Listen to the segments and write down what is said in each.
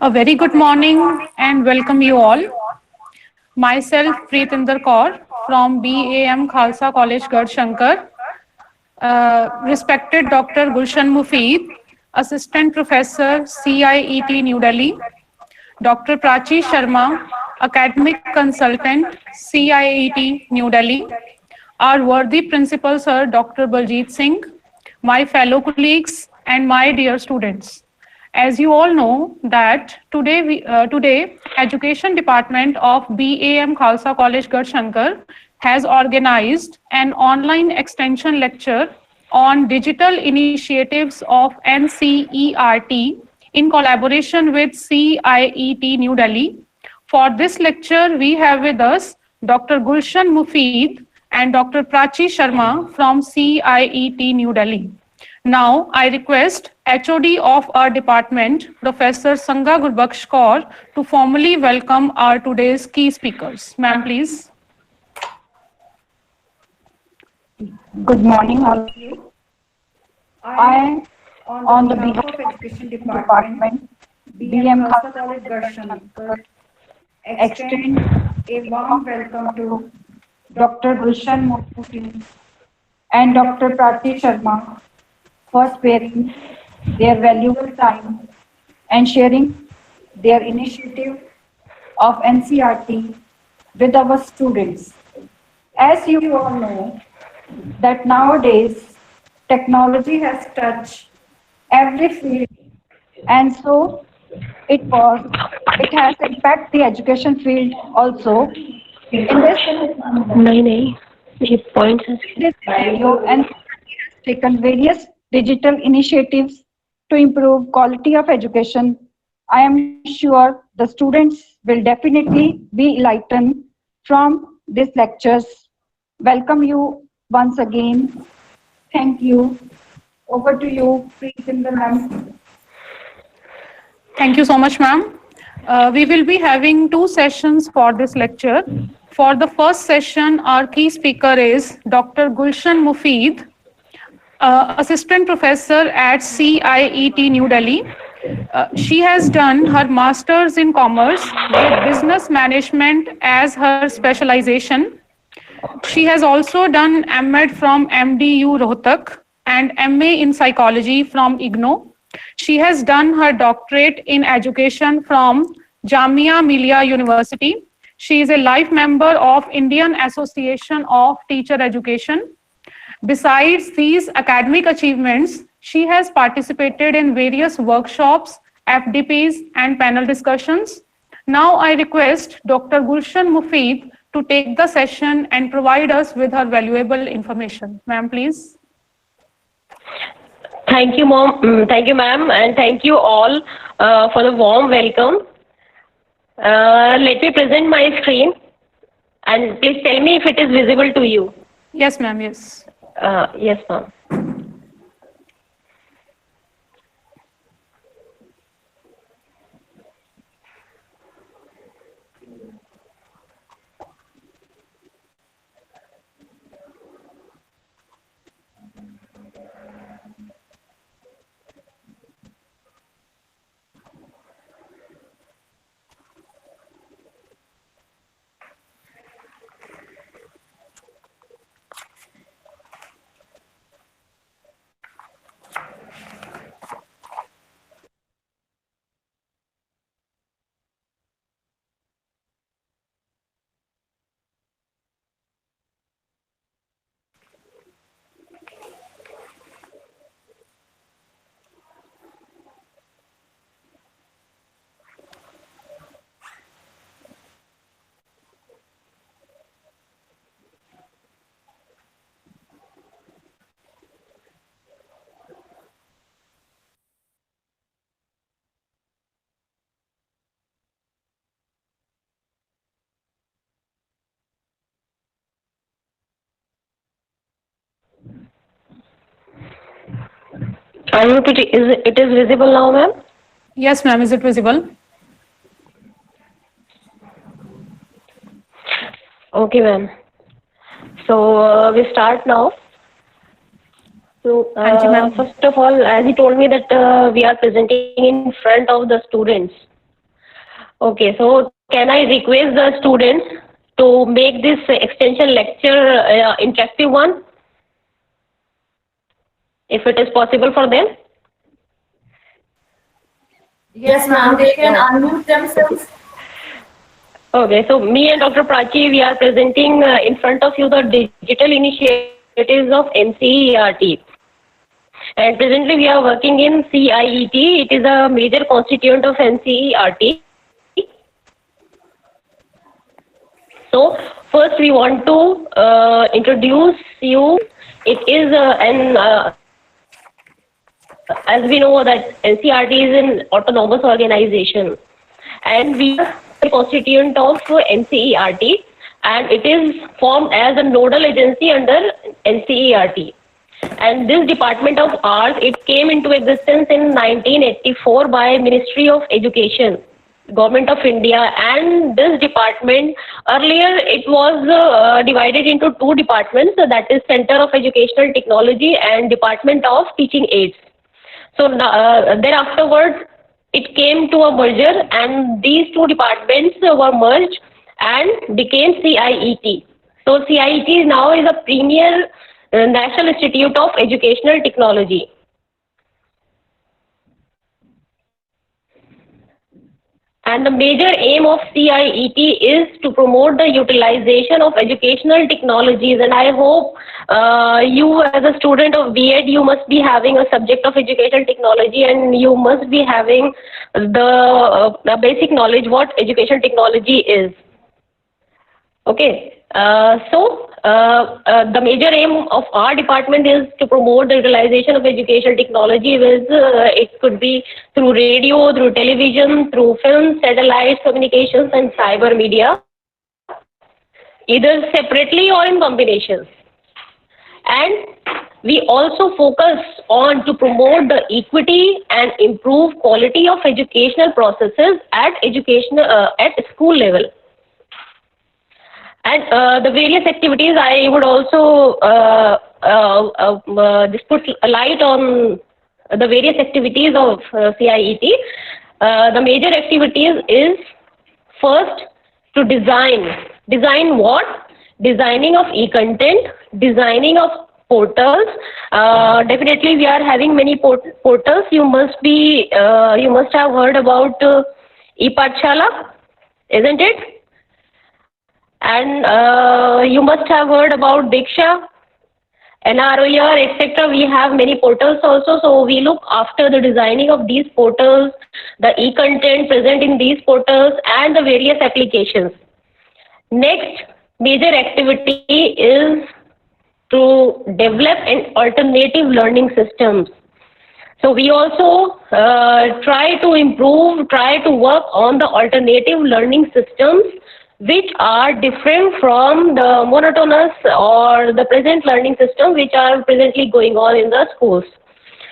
A very good morning and welcome you all. Myself, Preetinder Kaur from BAM Khalsa College, Gardshankar. Respected Dr. Gulshan Mufied, Assistant Professor, CIET, New Delhi. Dr. Prachi Sharma, Academic Consultant, CIET, New Delhi. Our worthy Principal Sir, Dr. Baljit Singh, my fellow colleagues, and my dear students. As you all know that today Education Department of BAM Khalsa College Gardshankar has organized an online extension lecture on digital initiatives of NCERT in collaboration with CIET New Delhi. For this lecture, we have with us Dr. Gulshan Mufied and Dr. Prachi Sharma from CIET New Delhi. Now, I request HOD of our department, Professor Sangha Gurbaksh Kaur, to formally welcome our today's key speakers. Ma'am, please. Good morning, all of you. I, on the behalf of Education Department, BM Khalsa College Gardshankar, extend a warm welcome to Dr. Gulshan Mufti and Dr. Prati Sharma for sparing their valuable time and sharing their initiative of NCRT with our students. As you all know, that nowadays technology has touched every field, and so it has impacted the education field also. In this नहीं नहीं ये point है this scenario, NCERT has taken various digital initiatives to improve quality of education. I am sure the students will definitely be enlightened from these lectures. Welcome you once again. Thank you. Over to you, Preetinder ma'am. Thank you so much, ma'am. We will be having two sessions for this lecture. For the first session, our key speaker is Dr. Gulshan Mufied, Assistant Professor at CIET New Delhi. She has done her Master's in Commerce with Business Management as her specialization. She has also done MEd from MDU Rohtak and MA in Psychology from IGNOU. She has done her doctorate in education from Jamia Millia University. She is a life member of Indian Association of Teacher Education. Besides these academic achievements, she has participated in various workshops, FDPs, and panel discussions. Now I request Dr. Gulshan Mufied to take the session and provide us with her valuable information. Ma'am, please. Thank you, mom. Thank you, ma'am, and thank you all for the warm welcome. Let me present my screen, and please tell me if it is visible to you. Yes, ma'am, yes. Yes, ma'am. I hope it is visible now, ma'am. Yes, ma'am, is it visible? Okay, ma'am. So we start now. So Thank you, ma'am. first of all, as you told me that we are presenting in front of the students. Okay, so can I request the students to make this extension lecture interactive one, if it is possible for them? Yes, ma'am, they can unmute themselves. Okay, so me and Dr. Prachi, we are presenting in front of you the digital initiatives of NCERT. And presently we are working in CIET. It is a major constituent of NCERT. So first we want to introduce you. It is as we know that NCERT is an autonomous organization, and we are a constituent of NCERT, and it is formed as a nodal agency under NCERT. And this department of ours, it came into existence in 1984 by Ministry of Education, Government of India. And this department, earlier it was divided into two departments, that is Center of Educational Technology and Department of Teaching Aids. So then afterwards it came to a merger, and these two departments were merged and became CIET. So CIET now is a premier National Institute of Educational Technology. And the major aim of CIET is to promote the utilization of educational technologies. And I hope you as a student of B.Ed, you must be having a subject of educational technology, and you must be having the basic knowledge what educational technology is. Okay. The major aim of our department is to promote the utilization of educational technology. It could be through radio, through television, through film, satellite communications, and cyber media, either separately or in combinations. And we also focus on to promote the equity and improve quality of educational processes at school level. And the various activities, I would also just put a light on the various activities of CIET. The major activities is first to design. Design what? Designing of e-content, designing of portals. Definitely we are having many portals. You must have heard about ePathshala, isn't it? And you must have heard about Diksha, NROER, etc. We have many portals also. So we look after the designing of these portals, the e-content present in these portals, and the various applications. Next major activity is to develop an alternative learning systems. So we also try to work on the alternative learning systems which are different from the monotonous or the present learning system which are presently going on in the schools.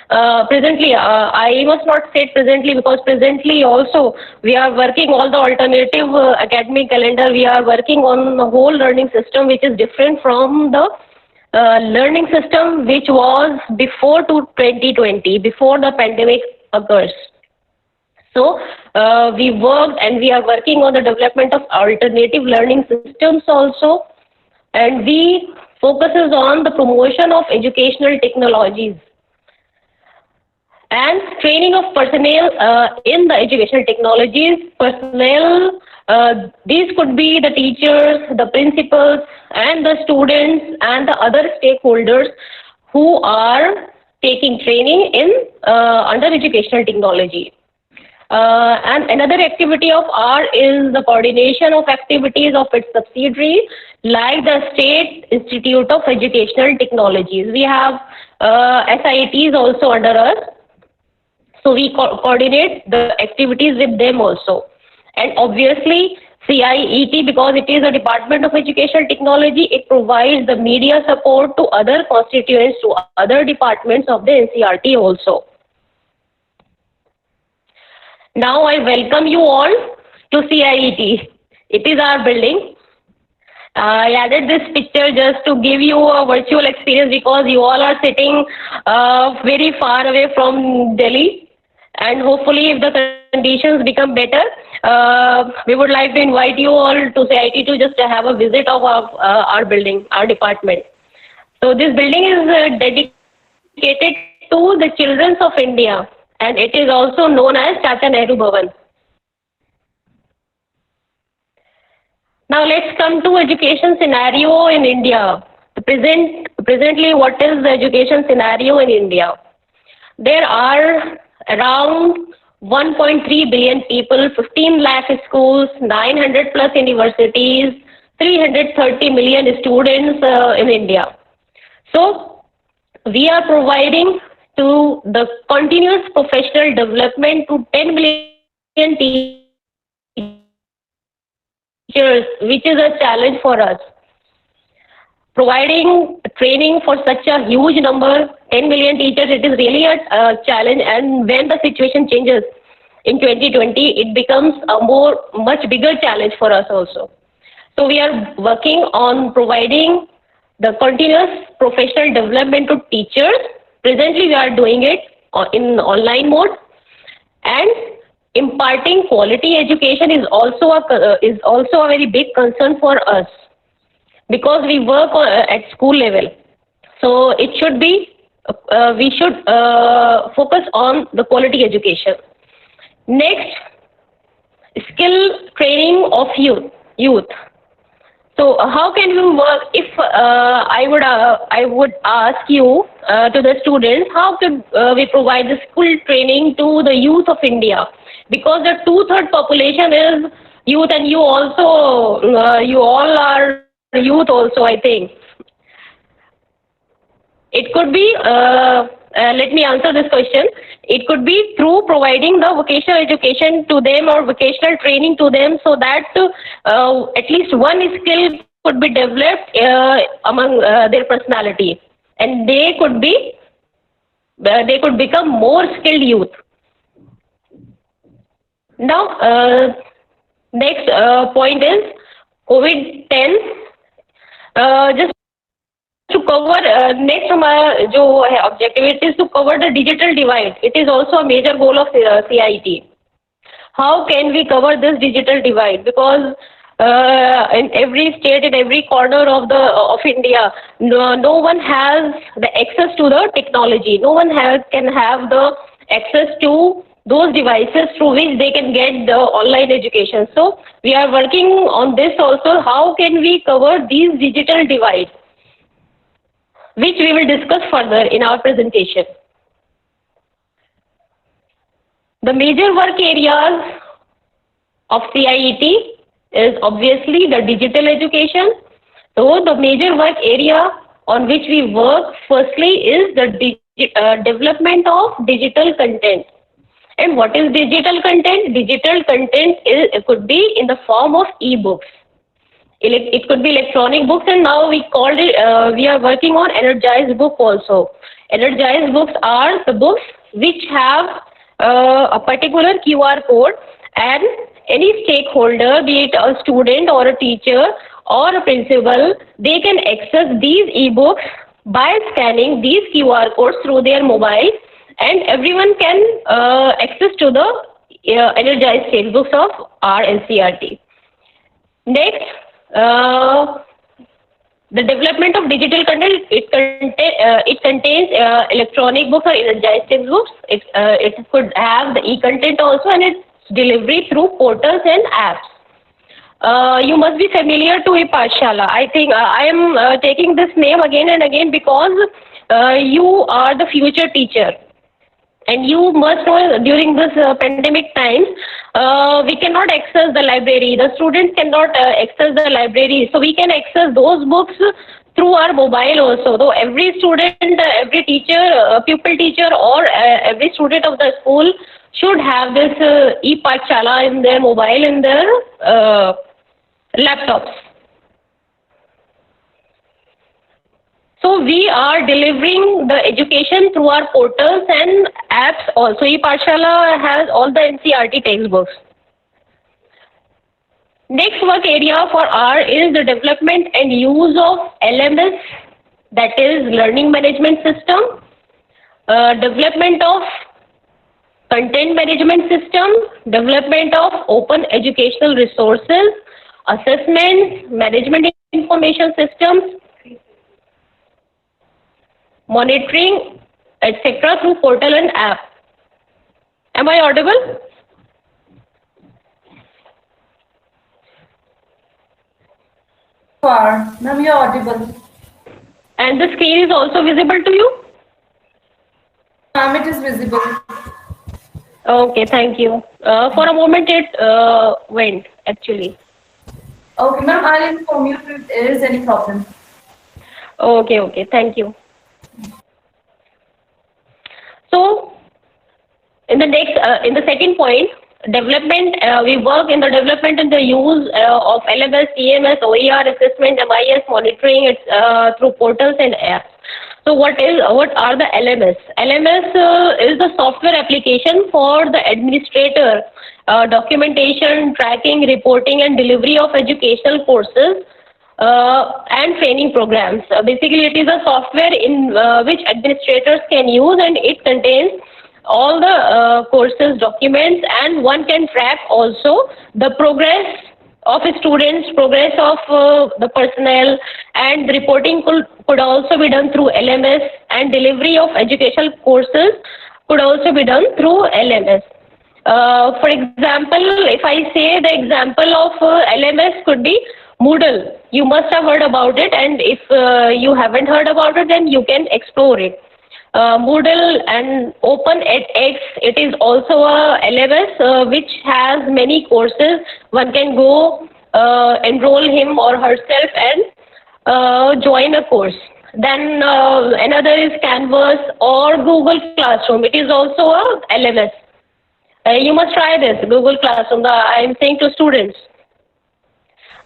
Presently, I must not say presently, because presently also we are working on the alternative academic calendar. We are working on the whole learning system which is different from the learning system which was before 2020, before the pandemic occurs. So we worked and we are working on the development of alternative learning systems also, and we focuses on the promotion of educational technologies and training of personnel in the educational technologies. Personnel, these could be the teachers, the principals, and the students and the other stakeholders who are taking training in under educational technology. And another activity of ours is the coordination of activities of its subsidiaries, like the State Institute of Educational Technologies. We have SITs also under us. So we coordinate the activities with them also. And obviously, CIET, because it is a Department of Educational Technology, it provides the media support to other constituents, to other departments of the NCERT also. Now I welcome you all to CIET. It is our building. I added this picture just to give you a virtual experience, because you all are sitting very far away from Delhi. And hopefully if the conditions become better, we would like to invite you all to CIT to just have a visit of our building, our department. So this building is dedicated to the children of India, and it is also known as Chacha Nehru Bhavan. Now let's come to education scenario in India. Presently, what is the education scenario in India? There are around 1.3 billion people, 15 lakh schools, 900 plus universities, 330 million students in India. So we are providing to the continuous professional development to 10 million teachers, which is a challenge for us. Providing training for such a huge number, 10 million teachers, it is really a challenge. And when the situation changes in 2020, it becomes a much bigger challenge for us also. So we are working on providing the continuous professional development to teachers. Presently, we are doing it in online mode, and imparting quality education is also a very big concern for us, because we work at school level. So it should be, we should focus on the quality education. Next, skill training of youth. So how can we work? If I would ask you to the students, how could we provide the skill training to the youth of India? Because the 2/3 population is youth, and you also, you all are youth also, I think. It could be, let me answer this question. It could be through providing the vocational education to them or vocational training to them, so that at least one skill could be developed among their personality, and they could become more skilled youth. Now, next point is COVID-10. Just to cover, next हमारा जो है objective, it is to cover the digital divide. It is also a major goal of CIT. How can we cover this digital divide? Because in every state, in every corner of India, no one has the access to the technology. No one can have the access to those devices through which they can get the online education. So we are working on this also. How can we cover these digital divides, which we will discuss further in our presentation. The major work areas of CIET is obviously the digital education. So the major work area on which we work firstly is the development of digital content. And what is digital content? Digital content could be in the form of e-books. It could be electronic books, and now we called it, we are working on energized book also. Energized books are the books which have a particular QR code, and any stakeholder, be it a student or a teacher or a principal, they can access these e-books by scanning these QR codes through their mobile, and everyone can access to the energized textbooks of our NCERT. Next, the development of digital content, it contains electronic books or energized textbooks. It could have the e-content also, and its delivery through portals and apps. You must be familiar to ePathshala. I think I am taking this name again and again because you are the future teacher. And you must know, during this pandemic times, we cannot access the library. The students cannot access the library. So we can access those books through our mobile also. So every student, every teacher, pupil teacher, or every student of the school should have this ePathshala in their mobile, in their laptops. So we are delivering the education through our portals and apps also. ePathshala has all the NCERT textbooks. Next work area for R is the development and use of LMS, that is Learning Management System, development of content management system, development of open educational resources, assessments, management information systems, monitoring, etc. through portal and app. Am I audible? Ma'am, you're audible. And the screen is also visible to you? Ma'am, it is visible. Okay, thank you. For a moment it went actually. Okay, ma'am, I'll inform you if there is any problem. Okay, thank you. So, in the second point, development, we work in the development and the use of LMS, TMS, OER, assessment, MIS, monitoring through portals and apps. So what are the LMS? LMS is the software application for the administrator, documentation, tracking, reporting and delivery of educational courses and training programs. Basically, it is a software in which administrators can use, and it contains all the courses, documents, and one can track also the progress of students, progress of the personnel, and reporting could also be done through LMS, and delivery of educational courses could also be done through LMS. For example, if I say the example of LMS could be Moodle. You must have heard about it, and if you haven't heard about it, then you can explore it. Moodle and Open edX, it is also a LMS which has many courses. One can go enroll him or herself and join a course. Then another is Canvas or Google Classroom. It is also a LMS. You must try this, Google Classroom. I am saying to students.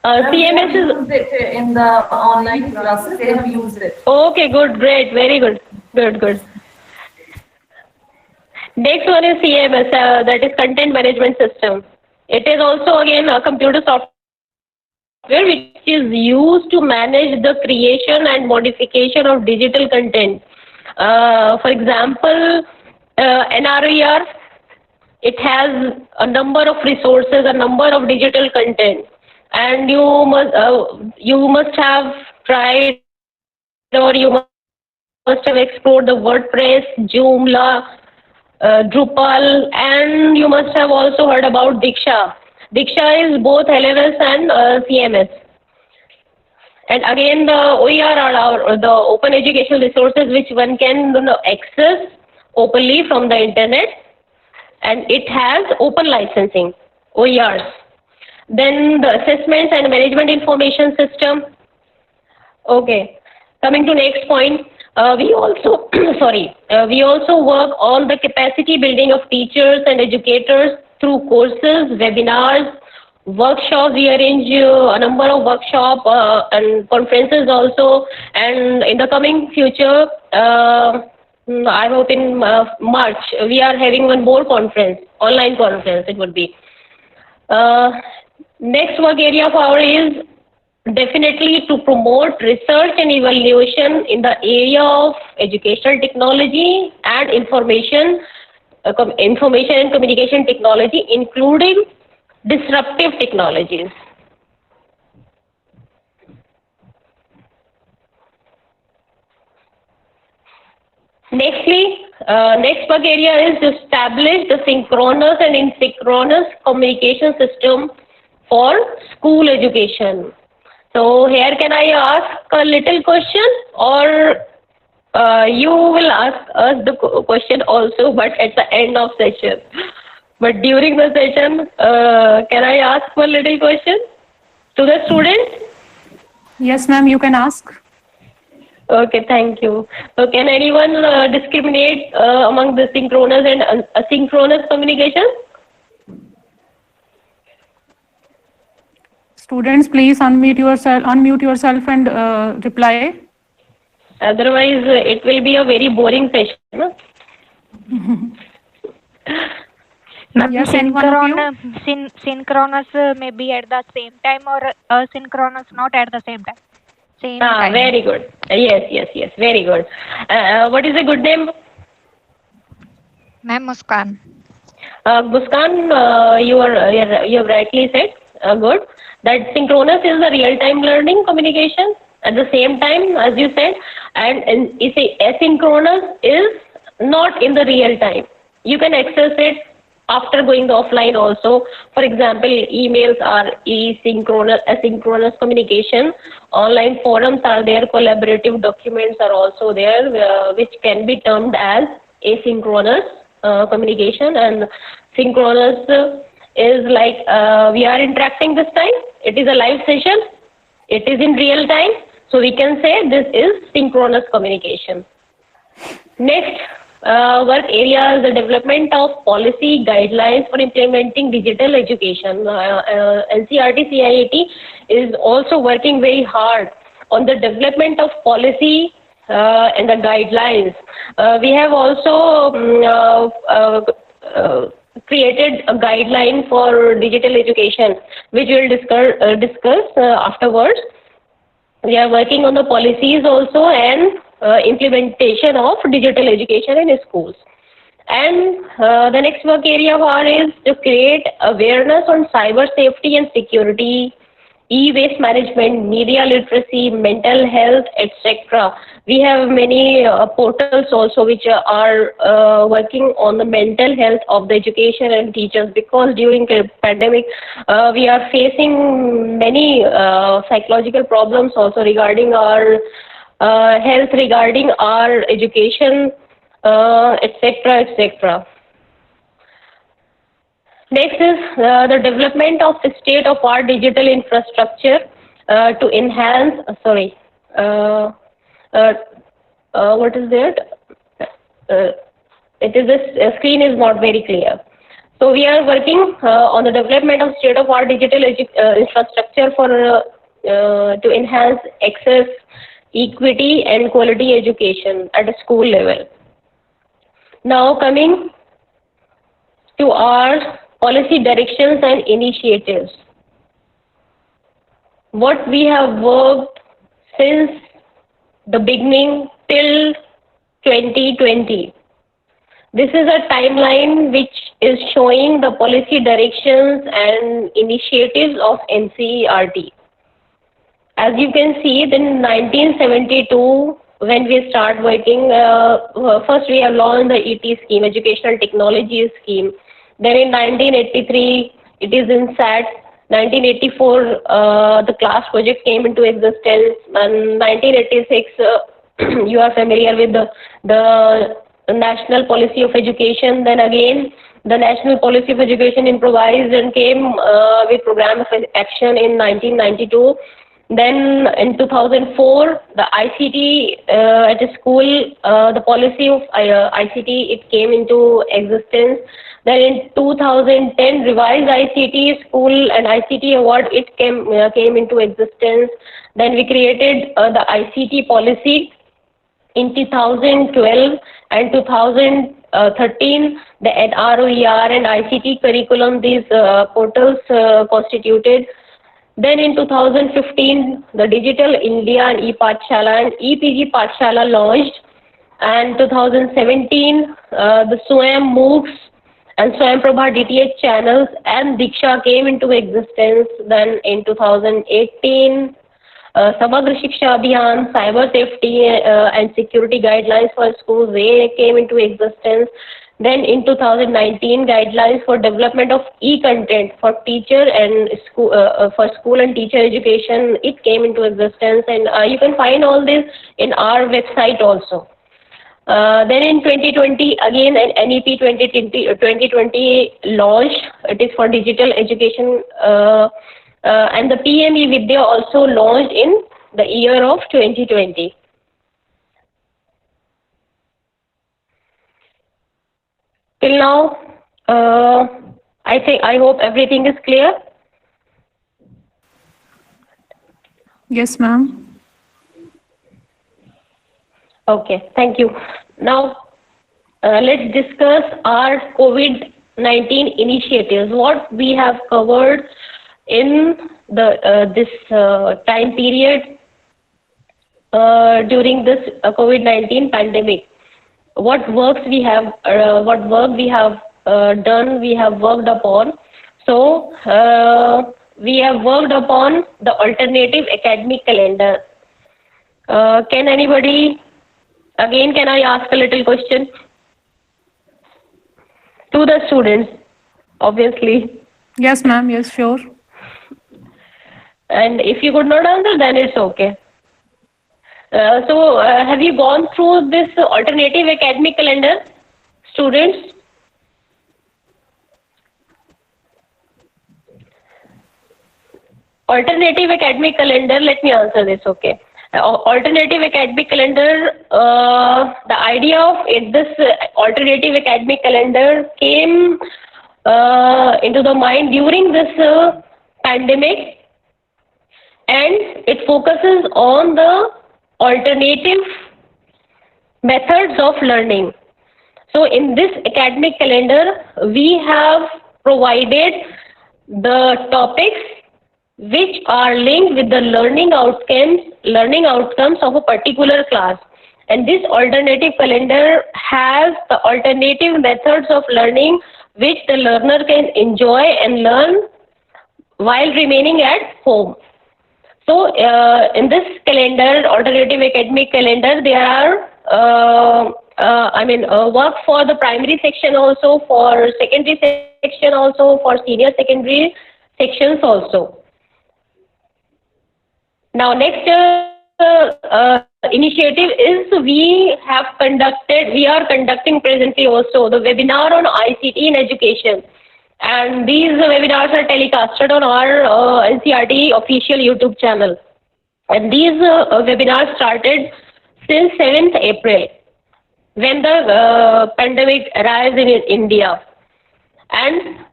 CMS is used it in the online classes. They have used it. Okay, good, great, very good, good. Next one is CMS, that is Content Management System. It is also again a computer software which is used to manage the creation and modification of digital content. For example, NRER, it has a number of resources, a number of digital content. And you must have tried, or you must have explored the WordPress, Joomla, Drupal, and you must have also heard about Diksha. Diksha is both LMS and CMS. And again, the OER are the open educational resources which one can access openly from the internet, and it has open licensing, OERs. Then the assessments and management information system. Okay, coming to next point, we also we also work on the capacity building of teachers and educators through courses, webinars, workshops. We arrange a number of workshops and conferences also, and in the coming future, I hope in March we are having one more conference, online conference it would be. Next work area of ours is definitely to promote research and evaluation in the area of educational technology and information and communication technology, including disruptive technologies. Nextly, next work area is to establish the synchronous and asynchronous communication system for school education. So here can I ask a little question, or you will ask us the question also, but at the end of session. But during the session, can I ask one little question to the students? Yes, ma'am, you can ask. Okay, thank you. So can anyone discriminate among the synchronous and asynchronous communication? Students, please unmute yourself and reply. Otherwise, it will be a very boring session. No? Yes, anyone of you? Synchronous may be at the same time, or asynchronous not at the same time. Same time. Very good. Yes, very good. What is a good name? Ma'am, Muskan. Muskan, you have rightly said, good, that synchronous is the real-time learning communication at the same time, as you said, and asynchronous is not in the real time. You can access it after going the offline also. For example, emails are asynchronous communication. Online forums are there. Collaborative documents are also there, which can be termed as asynchronous communication. And synchronous is like we are interacting this time. It is a live session. It is in real time. So we can say this is synchronous communication. Next, work area is the development of policy guidelines for implementing digital education. NCERT CIET is also working very hard on the development of policy and the guidelines. We have also created a guideline for digital education, which we'll discuss afterwards. We are working on the policies also and implementation of digital education in schools. And the next work area of ours is to create awareness on cyber safety and security, e-waste management, media literacy, mental health, etc. We have many portals also which are working on the mental health of the education and teachers, because during the pandemic we are facing many psychological problems also regarding our health, regarding our education, etc., etc. Next is the development of the state-of-art digital infrastructure to enhance. What is that? It is the screen is not very clear. So we are working on the development of state-of-art digital infrastructure for to enhance access, equity, and quality education at a school level. Now coming to our policy directions and initiatives. What we have worked since the beginning till 2020. This is a timeline which is showing the policy directions and initiatives of NCERT. As you can see, in 1972, when we start working, first we have launched the ET scheme, Educational Technology Scheme. Then in 1983, it is in SAT. 1984, the class project came into existence. And 1986, you are familiar with the National Policy of Education. Then again, the National Policy of Education improvised and came with Program of Action in 1992. Then in 2004, the ICT at a school, the policy of ICT, it came into existence. Then in 2010, revised ICT school and ICT award, it came into existence. Then we created the ICT policy in 2012 and 2013. The NROER and ICT curriculum, these portals constituted. Then in 2015, the Digital India and ePathshala and ePG Pathshala launched. And 2017, the SWAYAM MOOCs and SWAYAM Prabha DTH channels and Diksha came into existence. Then in 2018, Samagra Shiksha Abhiyan, cyber safety and security guidelines for schools, they came into existence. Then in 2019, guidelines for development of e-content for teacher and school, for school and teacher education, it came into existence, and you can find all this in our website also. Then in 2020, again an NEP 2020 launched. It is for digital education, and the PME Vidya also launched in the year of 2020. Till now, I hope everything is clear. Yes, ma'am. Okay, thank you. Now, let's discuss our COVID-19 initiatives. What we have covered in the this time period during this COVID-19 pandemic. What work we have done, we have worked upon. So we have worked upon the alternative academic calendar. Can anybody, again, can I ask a little question to the students, obviously? Yes, ma'am. Yes, sure. And if you could not answer, then it's okay. So have you gone through this alternative academic calendar, students? Alternative academic calendar, let me answer this, okay. Alternative academic calendar, the idea of this alternative academic calendar came into the mind during this pandemic, and it focuses on the alternative methods of learning. So in this academic calendar, we have provided the topics which are linked with the learning outcomes of a particular class. And this alternative calendar has the alternative methods of learning which the learner can enjoy and learn while remaining at home. So in this calendar, alternative academic calendar, there are work for the primary section also, for secondary section also, for senior secondary sections also. Now next initiative is we are conducting presently also the webinar on ICT in education. And these webinars are telecasted on our NCERT official YouTube channel. And these webinars started since 7th April, when the pandemic arose in India. And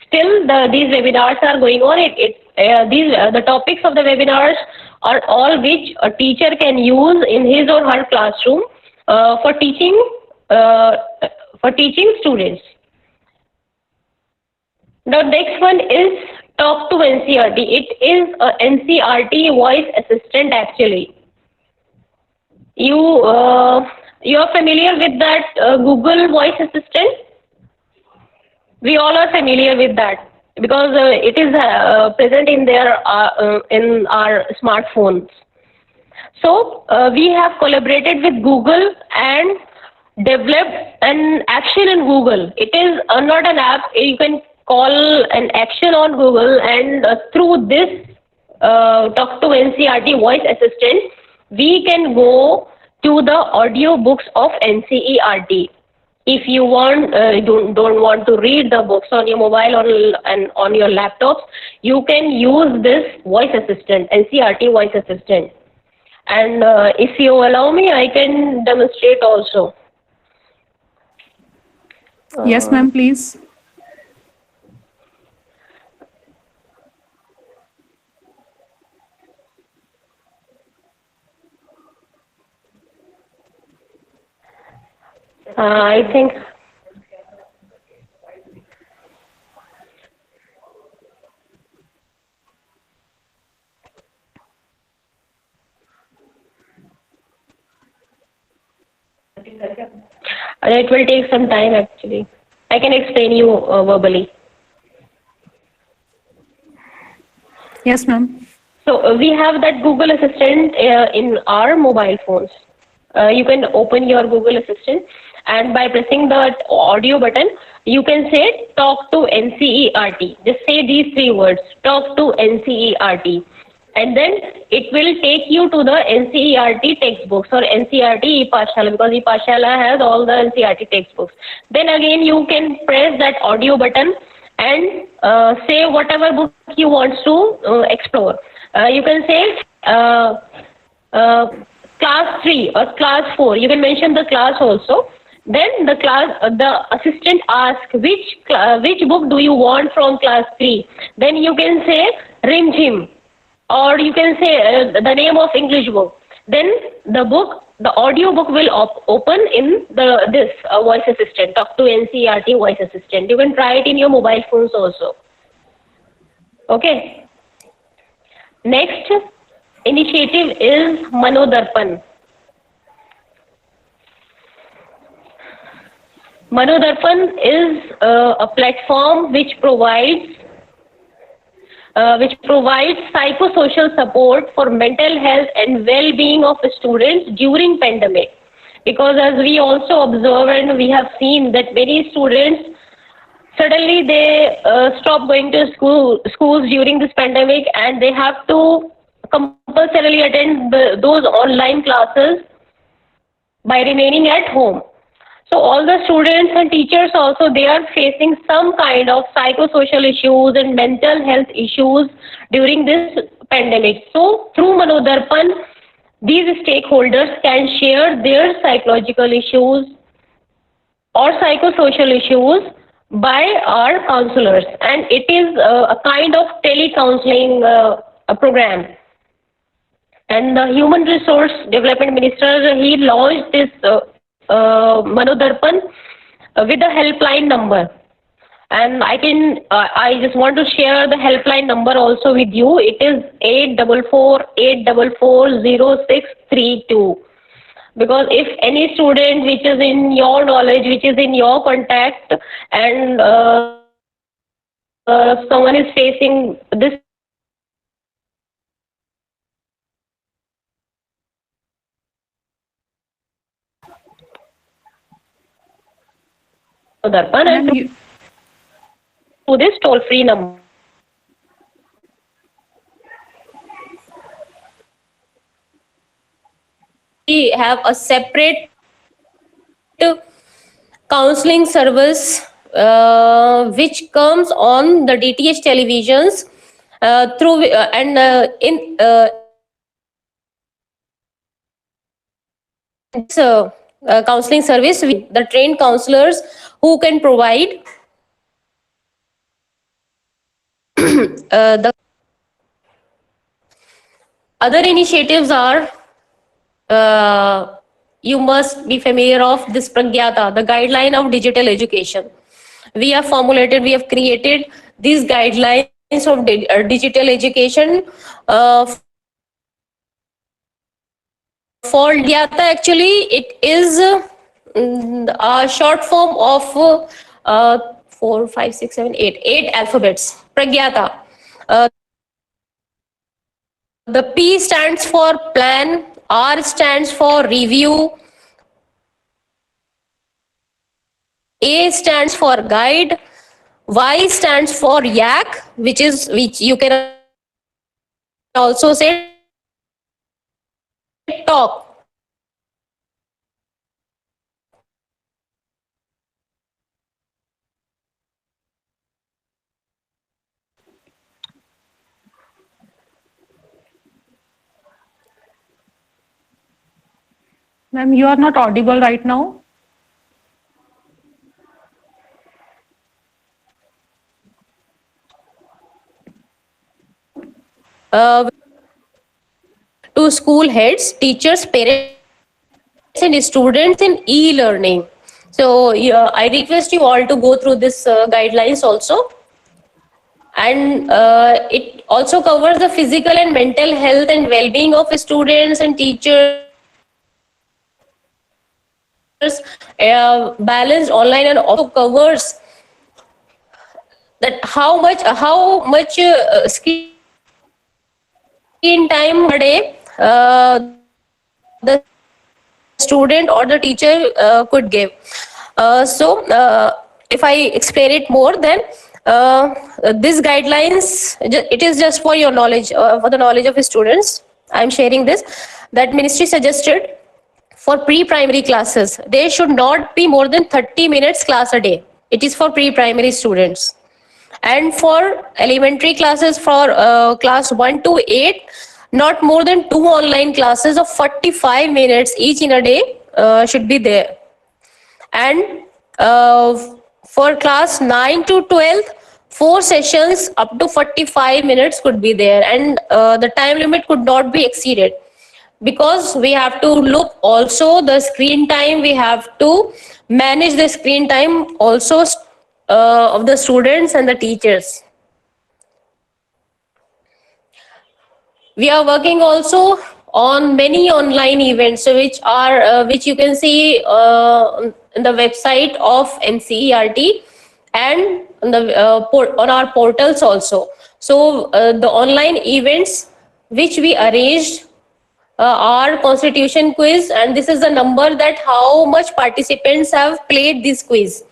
still these webinars are going on. The topics of the webinars are all which a teacher can use in his or her classroom for teaching students. The next one is Talk to NCERT. It is a NCERT voice assistant actually. You are familiar with that Google voice assistant? We all are familiar with that because it is present in in our smartphones. So we have collaborated with Google and developed an action in Google. It is not an app. You can call an action on Google, and through this Talk to NCERT voice assistant, we can go to the audio books of NCERT. If you don't want to read the books on your mobile and on your laptops, you can use this voice assistant, NCERT voice assistant. And if you allow me, I can demonstrate also. Yes, ma'am, please. I think it will take some time actually. I can explain you verbally. Yes, ma'am. So we have that Google Assistant in our mobile phones. You can open your Google Assistant, and by pressing the audio button, you can say Talk to NCERT. Just say these three words, Talk to NCERT. And then it will take you to the NCERT textbooks or NCERT ePathshala, because ePathshala has all the NCERT textbooks. Then again you can press that audio button and say whatever book you want to explore. You can say class 3 or class 4. You can mention the class also. Then the assistant asks which book do you want from class 3. Then you can say Rim Jim, or you can say the name of English book. Then the audio book will open in this voice assistant, Talk to NCERT voice assistant. You can try it in your mobile phones also. Okay. Next initiative is Manodarpan. Manodarpan is a platform which provides psychosocial support for mental health and well-being of students during pandemic. Because as we also observe and we have seen that many students suddenly they stop going to schools during this pandemic, and they have to compulsorily attend those online classes by remaining at home. So all the students and teachers also, they are facing some kind of psychosocial issues and mental health issues during this pandemic. So through Manodarpan, these stakeholders can share their psychological issues or psychosocial issues by our counselors, and it is a kind of tele-counseling program. And the Human Resource Development Minister, he launched this Manodarpan with a helpline number. And I just want to share the helpline number also with you. It is 844-844-0632. Because if any student which is in your knowledge, which is in your contact, and someone is facing this Darpan, and Ma'am, to this toll-free number. We have a separate counseling service which comes on the DTH televisions through and in this counseling service with the trained counselors who can provide the other initiatives are you must be familiar of this Pragyata, the guideline of digital education. We have created these guidelines of digital education for Pragyata. Actually, it is a short form of 4, 5, 6, 7, 8 alphabets. Pragyata. The P stands for plan, R stands for review, A stands for guide, Y stands for yak, which you can also say talk. ma'am, you are not audible right now. To school heads, teachers, parents, and students in e-learning. So I request you all to go through this guidelines also. And it also covers the physical and mental health and well-being of students and teachers, balanced online, and also covers that how much screen time per day the student or the teacher could give. So if I explain it more, then these guidelines, it is just for your knowledge, for the knowledge of students. I'm sharing this, that ministry suggested for pre-primary classes, they should not be more than 30 minutes class a day. It is for pre-primary students. And for elementary classes, for class 1 to 8, not more than 2 online classes of 45 minutes each in a day should be there. And for class 9 to 12, 4 sessions up to 45 minutes could be there, and the time limit could not be exceeded, because we have to look also the screen time, we have to manage the screen time also of the students and the teachers. We are working also on many online events, so which you can see in the website of NCERT and on on our portals also. So the online events which we arranged our constitution quiz, and this is the number that how much participants have played this quiz.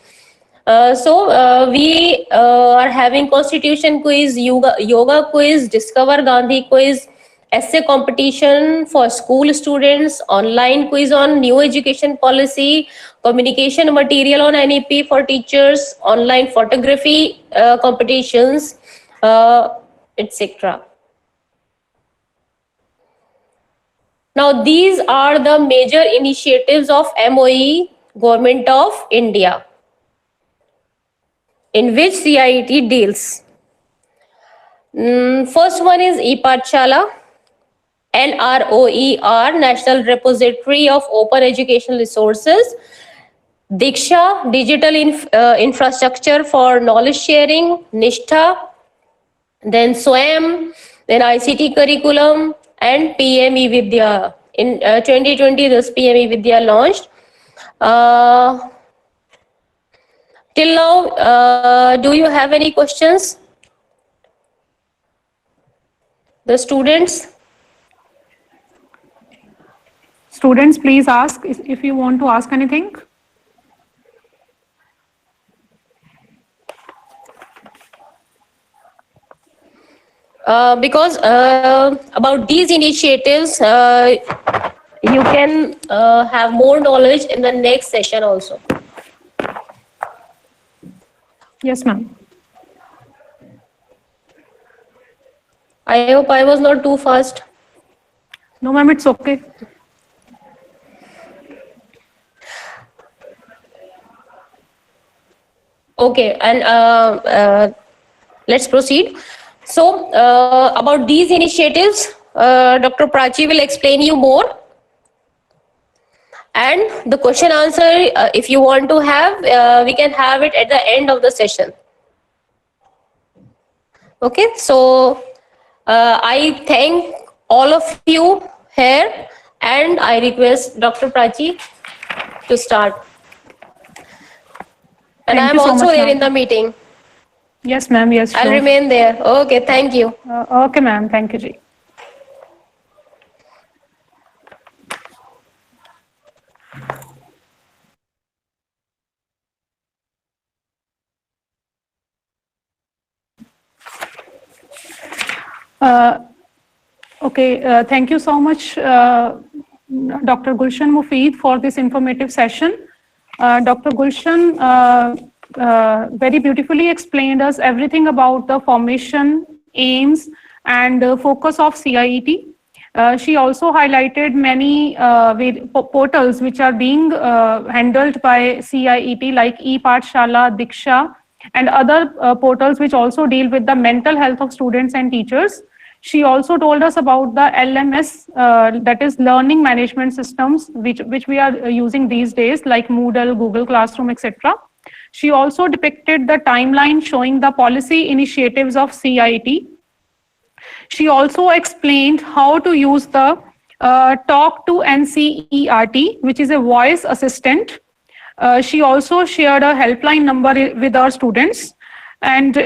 We are having constitution quiz, yoga quiz, Discover Gandhi quiz, essay competition for school students, online quiz on new education policy, communication material on NEP for teachers, online photography competitions, etc. Now, these are the major initiatives of MOE, Government of India, in which CIET deals. First one is ePathshala, NROER, National Repository of Open Educational Resources. Diksha, Digital Infrastructure for Knowledge Sharing. Nishtha, then SWAYAM, then ICT Curriculum, and PME Vidya. In 2020, this PME Vidya launched. Till now, do you have any questions? The students? Students, please ask if you want to ask anything. Because about these initiatives, you can have more knowledge in the next session also. Yes, ma'am. I hope I was not too fast. No, ma'am, it's okay. Okay, and let's proceed. So, about these initiatives, Dr. Prachi will explain you more. And the question answer, if you want to have, we can have it at the end of the session. Okay, so I thank all of you here, and I request Dr. Prachi to start. And Thank I'm you so also much, there ma'am. in the meeting. Yes, ma'am. Yes, I'll sure. remain there. Okay, thank you. Okay, ma'am. Thank you, Ji. Okay, thank you so much, Dr. Gulshan Mufied, for this informative session. Dr. Gulshan very beautifully explained us everything about the formation, aims, and focus of CIET. She also highlighted many portals which are being handled by CIET, like ePathshala, Diksha, and other portals which also deal with the mental health of students and teachers. She also told us about the LMS, that is learning management systems, which we are using these days, like Moodle, Google Classroom, etc. She also depicted the timeline showing the policy initiatives of CIET. She also explained how to use the Talk to NCERT, which is a voice assistant. She also shared a helpline number with our students. And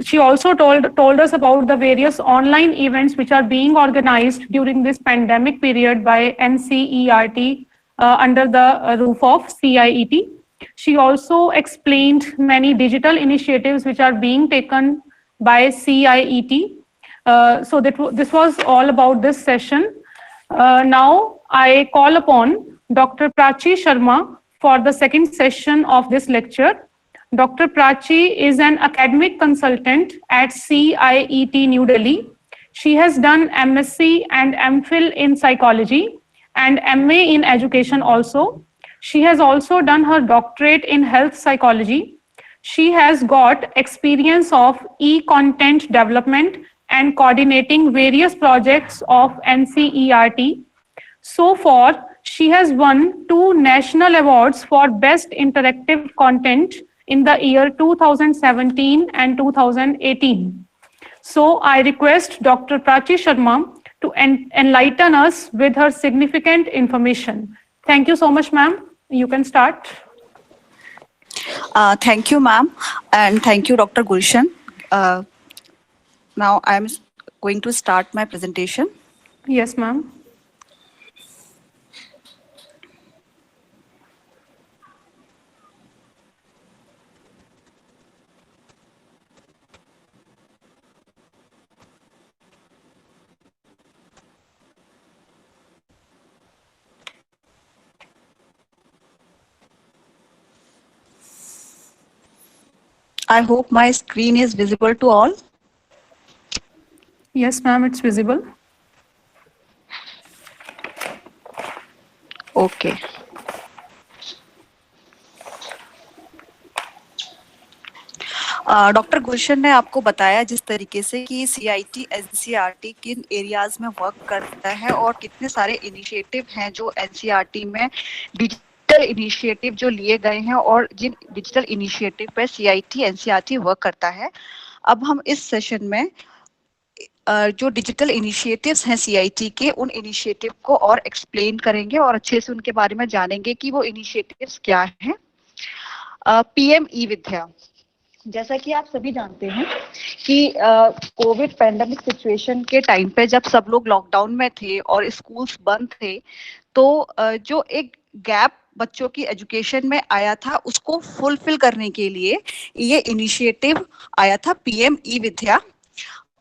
she also told us about the various online events which are being organized during this pandemic period by NCERT under the roof of CIET. She also explained many digital initiatives which are being taken by CIET. So this was all about this session. Now I call upon Dr. Prachi Sharma for the second session of this lecture. Dr. Prachi is an academic consultant at CIET New Delhi. She has done MSc and MPhil in psychology and MA in education also. She has also done her doctorate in health psychology. She has got experience of e-content development and coordinating various projects of NCERT. So far, she has won 2 national awards for best interactive content in the year 2017 and 2018. So I request Dr. Prachi Sharma to enlighten us with her significant information. Thank you so much, ma'am. You can start. Thank you, ma'am, and thank you, Dr. Gulshan. Now I'm going to start my presentation. Yes, ma'am. I hope my screen is visible to all. Yes, ma'am, it's visible. Okay. Doctor Gulshan ने आपको बताया जिस तरीके से कि CIT NCERT किन areas में work करता है और कितने सारे इनिशिएटिव हैं जो NCERT में डिजिटल इनिशिएटिव जो लिए गए हैं और जिन डिजिटल इनिशिएटिव पे CIT NCERT वर्क करता है। अब हम इस सेशन में जो डिजिटल इनिशिएटिव्स हैं CIT के, उन इनिशिएटिव को और एक्सप्लेन करेंगे और अच्छे से उनके बारे में जानेंगे कि वो इनिशिएटिव्स क्या हैं। PM ई-विद्या, जैसा कि आप सभी जानते हैं कि कोविड पैंडेमिक सिचुएशन के टाइम पे जब सब लोग लॉकडाउन में थे और स्कूल्स बंद थे, तो जो एक गैप बच्चों की एजुकेशन में आया था उसको फुलफिल करने के लिए ये इनिशिएटिव आया था PM ई-विद्या।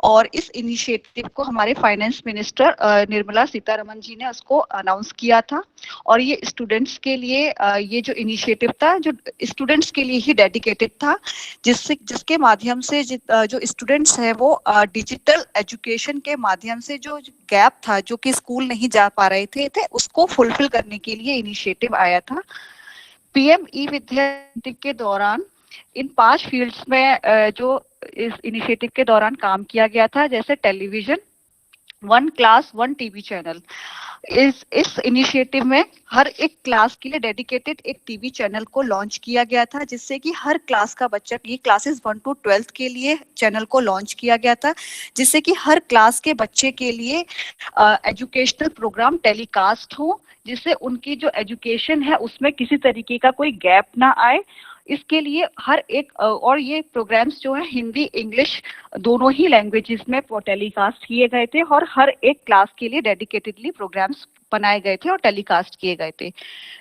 और इस इनिशिएटिव को हमारे फाइनेंस मिनिस्टर निर्मला सीतारमन जी ने उसको अनाउंस किया था। और ये स्टूडेंट्स के लिए ये जो इनिशिएटिव था जो स्टूडेंट्स के लिए ही डेडिकेटेड था, जिसके माध्यम से जो स्टूडेंट्स हैं वो डिजिटल एजुकेशन के माध्यम से जो गैप था, जो कि स्कूल नहीं जा पा रहे थे उसको फुलफिल करने के लिए इनिशिएटिव आया था। PM ई-विद्या के दौरान इन 5 फील्ड्स में जो इस इनिशिएटिव के दौरान काम किया गया था, जैसे टेलीविजन, 1 क्लास 1 टीवी चैनल। इस इनिशिएटिव में हर एक क्लास के लिए डेडिकेटेड एक टीवी चैनल को लॉन्च किया गया था, जिससे कि हर क्लास का बच्चा, ये क्लासेस 1 to 12 के लिए चैनल को लॉन्च किया गया था, जिससे कि हर क्लास के बच्चे के लिए एजुकेशनल प्रोग्राम टेलीकास्ट हो, जिससे उनकी जो एजुकेशन है उसमें किसी तरीके का कोई गैप ना आए। इसके लिए हर एक और ये प्रोग्राम्स जो है हिंदी इंग्लिश दोनों ही लैंग्वेजेस में टेलीकास्ट किए गए थे और हर एक क्लास के लिए डेडिकेटेडली प्रोग्राम्स बनाए गए थे और टेलीकास्ट किए गए थे।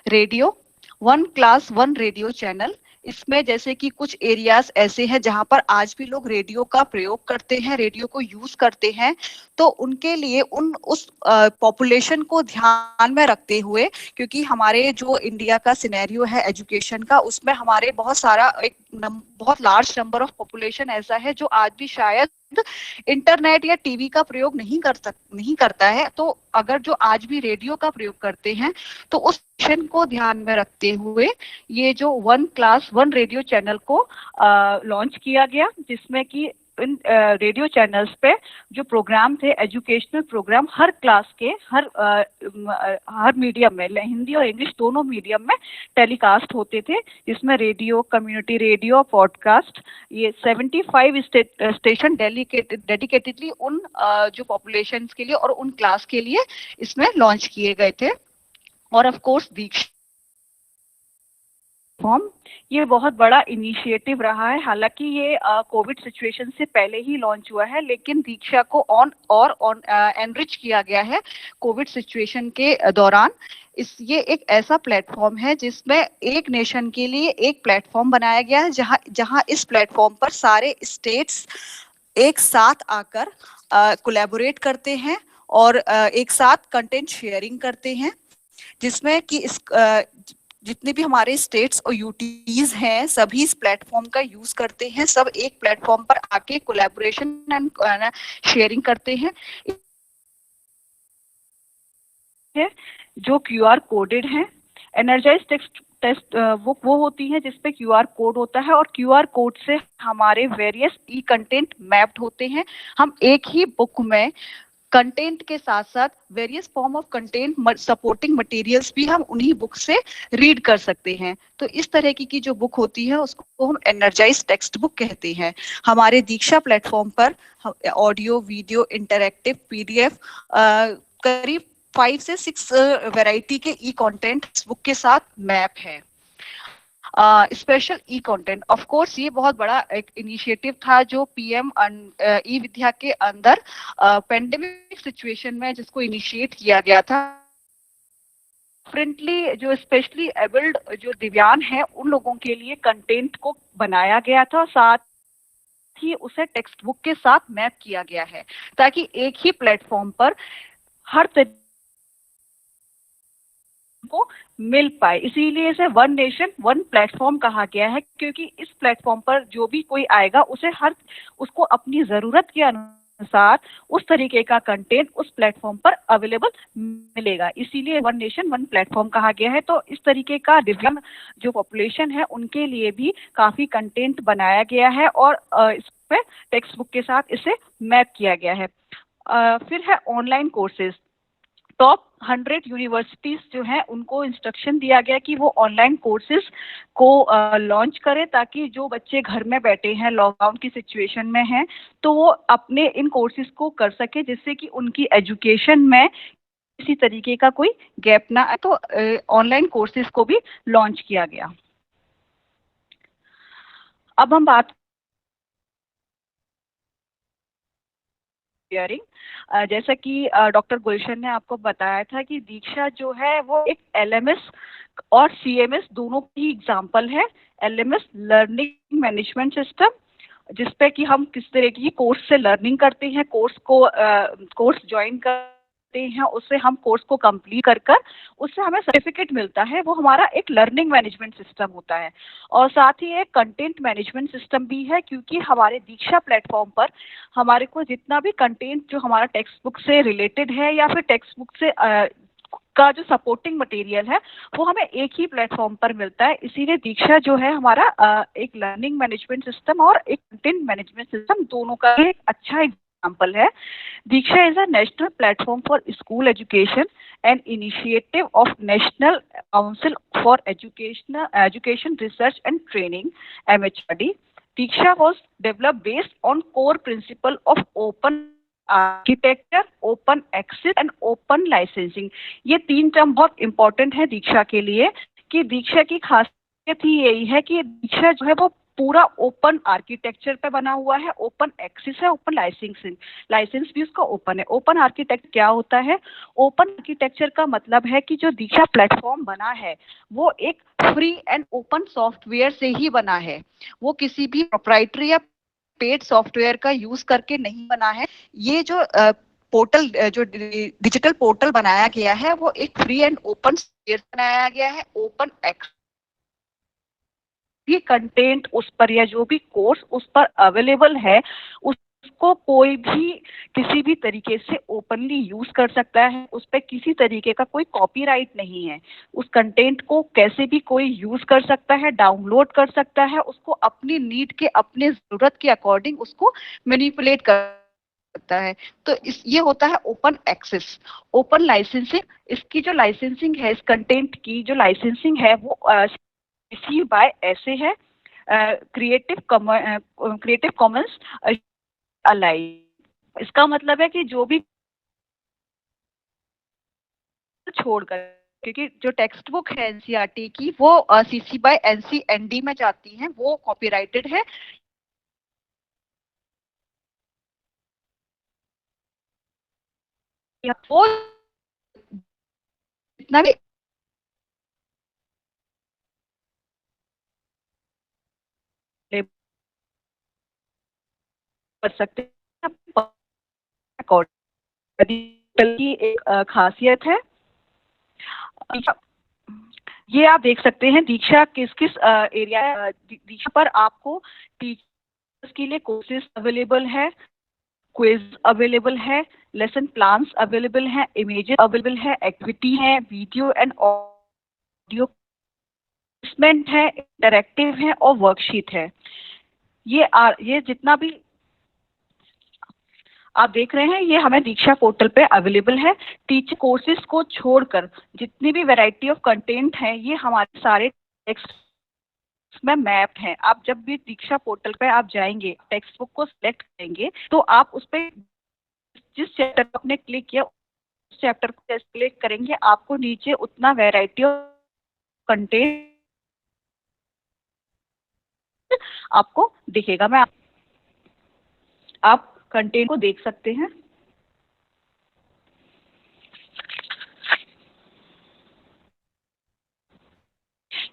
रेडियो, 1 क्लास 1 रेडियो चैनल, इसमें जैसे कि कुछ एरियाज ऐसे हैं जहां पर आज भी लोग रेडियो का प्रयोग करते हैं, रेडियो को यूज करते हैं, तो उनके लिए उस पॉपुलेशन को ध्यान में रखते हुए, क्योंकि हमारे जो इंडिया का सिनेरियो है एजुकेशन का, उसमें हमारे बहुत लार्ज नंबर ऑफ पॉपुलेशन ऐसा है जो आज भी शायद इंटरनेट या टीवी का प्रयोग नहीं करता है। तो अगर जो आज भी रेडियो का प्रयोग करते हैं तो उस मिशन को ध्यान में रखते हुए ये जो 1 क्लास 1 रेडियो चैनल को लॉन्च किया गया, जिसमें कि इन रेडियो चैनल्स पे जो प्रोग्राम थे, एजुकेशनल प्रोग्राम, हर क्लास के हर मीडियम में, हिंदी और इंग्लिश दोनों मीडियम में टेलीकास्ट होते थे, जिसमें रेडियो, कम्युनिटी रेडियो, पॉडकास्ट, ये 75 स्टेशन डेडिकेटेडली उन जो पॉपुलेशन के लिए और उन क्लास के लिए इसमें लॉन्च किए गए थे। और ऑफ कोर्स दीक्षा फॉर्म, ये बहुत बड़ा इनिशिएटिव रहा है। हालांकि ये कोविड सिचुएशन से पहले ही लॉन्च हुआ है, लेकिन दीक्षा को एनरिच किया गया है कोविड सिचुएशन के दौरान। ये एक ऐसा प्लेटफॉर्म है जिसमें एक नेशन के लिए एक प्लेटफॉर्म बनाया गया है, जहां इस प्लेटफॉर्म पर सारे स्टेट्स एक साथ आकर कोलैबोरेट करते हैं और एक साथ कंटेंट शेयरिंग करते हैं, जिसमें कि जितने भी हमारे स्टेट्स और यूटीज हैं सभी इस प्लेटफॉर्म का यूज करते हैं, सब एक प्लेटफॉर्म पर आके कोलैबोरेशन एंड शेयरिंग करते हैं, जो QR कोडेड है। एनर्जाइज टेस्ट वो होती है जिसपे QR कोड होता है, और QR कोड से हमारे वेरियस ई कंटेंट मैप्ड होते हैं। हम एक ही बुक में कंटेंट के साथ साथ various form of content supporting materials भी हम उन्हीं बुक से रीड कर सकते हैं। तो इस तरह की जो बुक होती है उसको हम एनर्जाइज टेक्स्ट बुक कहते हैं। हमारे दीक्षा प्लेटफॉर्म पर ऑडियो, वीडियो, इंटरैक्टिव, पीडीएफ करीब 5 से 6 वैरायटी के ई कंटेंट बुक के साथ मैप है। Special E content, of course ये बहुत बड़ा एक इनिशिएटिव था जो पीएम ई विद्या के अंदर पेंडेमिक सिचुएशन में जिसको इनिशिएट किया गया था। डिफरेंटली जो स्पेशली एबल्ड जो दिव्यांग हैं उन लोगों के लिए कंटेंट को बनाया गया था, साथ ही उसे टेक्स्ट बुक के साथ मैप किया गया है ताकि एक ही प्लेटफॉर्म पर हर तरीके को मिल पाए। इसीलिए इसे वन नेशन वन प्लेटफॉर्म कहा गया है, क्योंकि इस प्लेटफॉर्म पर जो भी कोई आएगा उसको अपनी जरूरत के अनुसार उस तरीके का कंटेंट उस प्लेटफॉर्म पर अवेलेबल मिलेगा। इसीलिए वन नेशन वन प्लेटफॉर्म कहा गया है। तो इस तरीके का दिव्यांग जो पॉपुलेशन है उनके लिए भी काफी कंटेंट बनाया गया है और इस पे टेक्स्ट बुक के साथ इसे मैप किया गया है। फिर है ऑनलाइन कोर्सेज। टॉप 100 यूनिवर्सिटीज जो हैं उनको इंस्ट्रक्शन दिया गया कि वो ऑनलाइन कोर्सेज को लॉन्च करें ताकि जो बच्चे घर में बैठे हैं, लॉकडाउन की सिचुएशन में हैं, तो वो अपने इन कोर्सेज को कर सके जिससे कि उनकी एजुकेशन में किसी तरीके का कोई गैप ना आए। तो ऑनलाइन कोर्सेज को भी लॉन्च किया गया। अब हम बात जैसा कि डॉक्टर गुलशन ने आपको बताया था कि दीक्षा जो है वो एक एलएमएस और सीएमएस दोनों की एग्जांपल है। एलएमएस लर्निंग मैनेजमेंट सिस्टम, जिसपे कि हम किस तरह की कोर्स से लर्निंग करते हैं, कोर्स ज्वाइन करते हैं, उससे हम कोर्स को कंप्लीट कर उससे हमें सर्टिफिकेट मिलता है, वो हमारा एक लर्निंग मैनेजमेंट सिस्टम होता है। और साथ ही एक कंटेंट मैनेजमेंट सिस्टम भी है, क्योंकि हमारे दीक्षा प्लेटफॉर्म पर हमारे को जितना भी कंटेंट जो हमारा टेक्स्ट बुक से रिलेटेड है या फिर टेक्स्ट बुक से का जो सपोर्टिंग मटेरियल है वो हमें एक ही प्लेटफॉर्म पर मिलता है। इसीलिए दीक्षा जो है हमारा एक लर्निंग मैनेजमेंट सिस्टम और एक कंटेंट मैनेजमेंट सिस्टम दोनों का एक अच्छा एग्जाम्पल है। Diksha is a national platform for school education and initiative of National Council for Education Research and Training (MHRD). Diksha was developed based on core principle of open architecture, open access and open licensing. ये 3 term बहुत important है दीक्षा के लिए कि दीक्षा की खासियत ही यही है कि दीक्षा जो है वो पूरा ओपन आर्किटेक्चर पे बना हुआ है, ओपन एक्सेस है, ओपन लाइसेंस भी उसका ओपन है। ओपन आर्किटेक्चर क्या होता है? ओपन आर्किटेक्चर का मतलब है कि जो दीक्षा प्लेटफॉर्म बना है वो एक फ्री एंड ओपन सॉफ्टवेयर से ही बना है, वो किसी भी प्रोप्राइटरी या पेड सॉफ्टवेयर का यूज करके नहीं बना है। ये जो पोर्टल जो डिजिटल पोर्टल बनाया गया है वो एक फ्री एंड ओपन सॉफ्टवेयर बनाया गया है, ओपन एक्सेस। ये कंटेंट उस पर या जो भी कोर्स उस पर अवेलेबल है उसको कोई भी किसी भी तरीके से ओपनली यूज कर सकता है। उस पर किसी तरीके का कोई कॉपीराइट नहीं है। उस कंटेंट को कैसे भी कोई यूज कर सकता है, डाउनलोड कर सकता है, उसको अपनी नीड के, अपने जरूरत के अकॉर्डिंग उसको मैनिपुलेट कर सकता है। तो ये होता है ओपन एक्सेस। ओपन लाइसेंसिंग, इसकी जो लाइसेंसिंग है, इस कंटेंट की जो लाइसेंसिंग है वो रिसीव बाय ऐसे है क्रिएटिव कॉमन्स अलाइक। इसका मतलब है कि जो भी छोड़कर, क्योंकि जो टेक्स्ट बुक है एनसीईआरटी की वो सीसी बाय एनसीएनडी में जाती हैं, वो कॉपीराइटेड है। वो जितना भी कर सकते हैं की एक खासियत है। ये आप देख सकते हैं दीक्षा किस किस एरिया, दीक्षा पर आपको टीचर्स के लिए कोर्सेज अवेलेबल है, क्विज अवेलेबल है, लेसन प्लान्स अवेलेबल है, इमेजेस अवेलेबल है, एक्टिविटी है, वीडियो एंड ऑडियो असेसमेंट है, इंटरैक्टिव है और वर्कशीट है। ये जितना भी आप देख रहे हैं ये हमें दीक्षा पोर्टल पे अवेलेबल है। टीचर कोर्सेज को छोड़कर जितनी भी वैरायटी ऑफ कंटेंट है ये हमारे सारे टेक्स्ट में मैप है। आप जब भी दीक्षा पोर्टल पे आप जाएंगे, टेक्स्ट बुक को सिलेक्ट करेंगे तो आप उस पर जिस चैप्टर पर आपने क्लिक किया उस चैप्टर को जैसे क्लिक करेंगे आपको नीचे उतना वैरायटी ऑफ कंटेंट आपको दिखेगा। मैं आप कंटेंट को देख सकते हैं।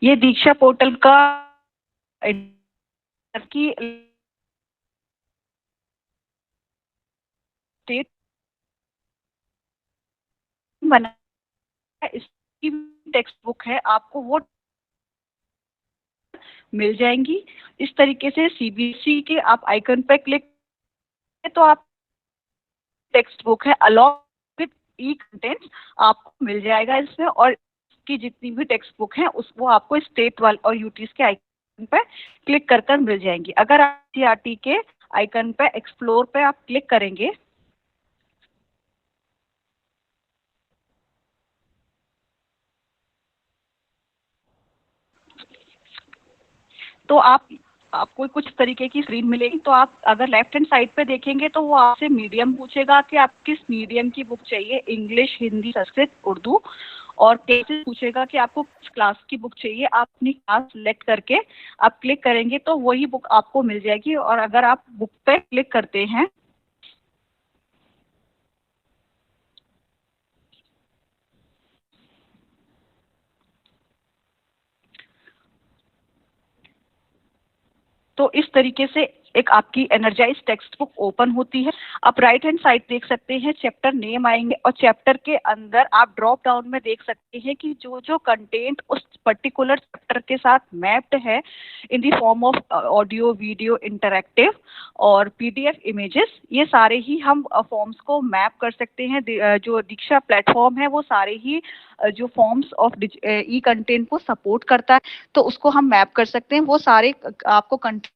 ये दीक्षा पोर्टल का की स्टेट बना है, इसकी टेक्स्ट बुक है, आपको वो मिल जाएंगी। इस तरीके से सीबीएसई के आप आइकन पर क्लिक तो आप टेक्स्ट बुक है अलॉन्ग विद ई कंटेंट्स आपको मिल जाएगा इसमें, और की जितनी भी टेक्स्ट बुक है उस वो आपको स्टेट वाले और यूटीज के आइकन पे क्लिक कर मिल जाएंगी। अगर आप एनसीईआरटी के आइकन पे एक्सप्लोर पे आप क्लिक करेंगे तो आपको कुछ तरीके की स्क्रीन मिलेगी। तो आप अगर लेफ्ट हैंड साइड पे देखेंगे तो वो आपसे मीडियम पूछेगा कि आप किस मीडियम की बुक चाहिए, इंग्लिश, हिंदी, संस्कृत, उर्दू, और क्लासेस पूछेगा कि आपको किस क्लास की बुक चाहिए। आप अपनी क्लास सेलेक्ट करके आप क्लिक करेंगे तो वही बुक आपको मिल जाएगी। और अगर आप बुक पे क्लिक करते हैं तो इस तरीके से एक आपकी एनर्जाइज टेक्स्ट बुक ओपन होती है। आप राइट हैंड साइड देख सकते हैं चैप्टर नेम आएंगे और चैप्टर के अंदर आप ड्रॉप डाउन में देख सकते हैं कि जो जो कंटेंट उस पर्टिकुलर चैप्टर के साथ मैप्ड है in the form of audio, video, interactive और पीडीएफ इमेजेस, ये सारे ही हम फॉर्म्स को मैप कर सकते हैं। जो दीक्षा प्लेटफॉर्म है वो सारे ही जो फॉर्म्स ऑफ ई कंटेंट को सपोर्ट करता है तो उसको हम मैप कर सकते हैं। वो सारे आपको कंटेंट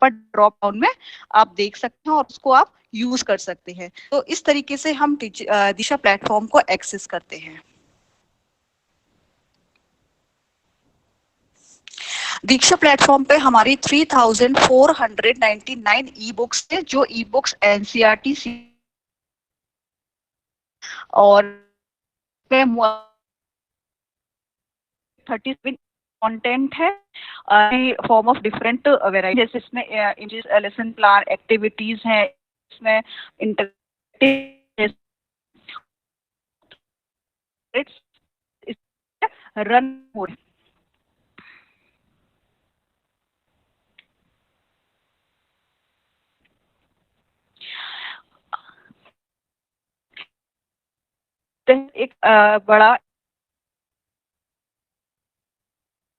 पर ड्रॉप डाउन में आप देख सकते हैं और उसको आप यूज कर सकते हैं। तो इस तरीके से हम दीक्षा प्लेटफॉर्म को एक्सेस करते हैं। दीक्षा प्लेटफॉर्म पे हमारी 3499 ई बुक्स है, जो ई बुक्स एनसीईआरटी और 37 कंटेंट है फॉर्म ऑफ डिफरेंट वेराइटी, जैसे इसमें इमेजेस, लेसन प्लान, एक्टिविटीज हैं, इसमें इंटरैक्टिव रन हो रही। एक बड़ा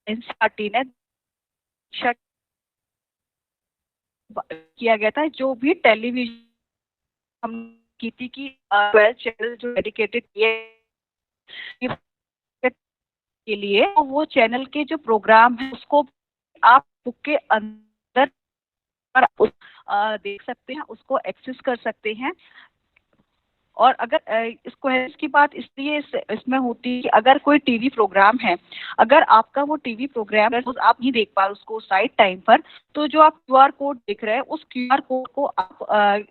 एनसीईआरटी ने किया गया था, जो भी टेलीविजन हम की थी कि 12 चैनल जो डेडिकेटेड के लिए, तो वो चैनल के जो प्रोग्राम है उसको आप बुक के अंदर देख सकते हैं, उसको एक्सेस कर सकते हैं। और अगर इसकी बात इसलिए इसमें होती है कि अगर कोई टीवी प्रोग्राम है, अगर आपका वो टीवी प्रोग्राम है आप नहीं देख पा रहे उसको साइड टाइम पर, तो जो आप क्यूआर कोड देख रहे हैं उस क्यूआर कोड को आप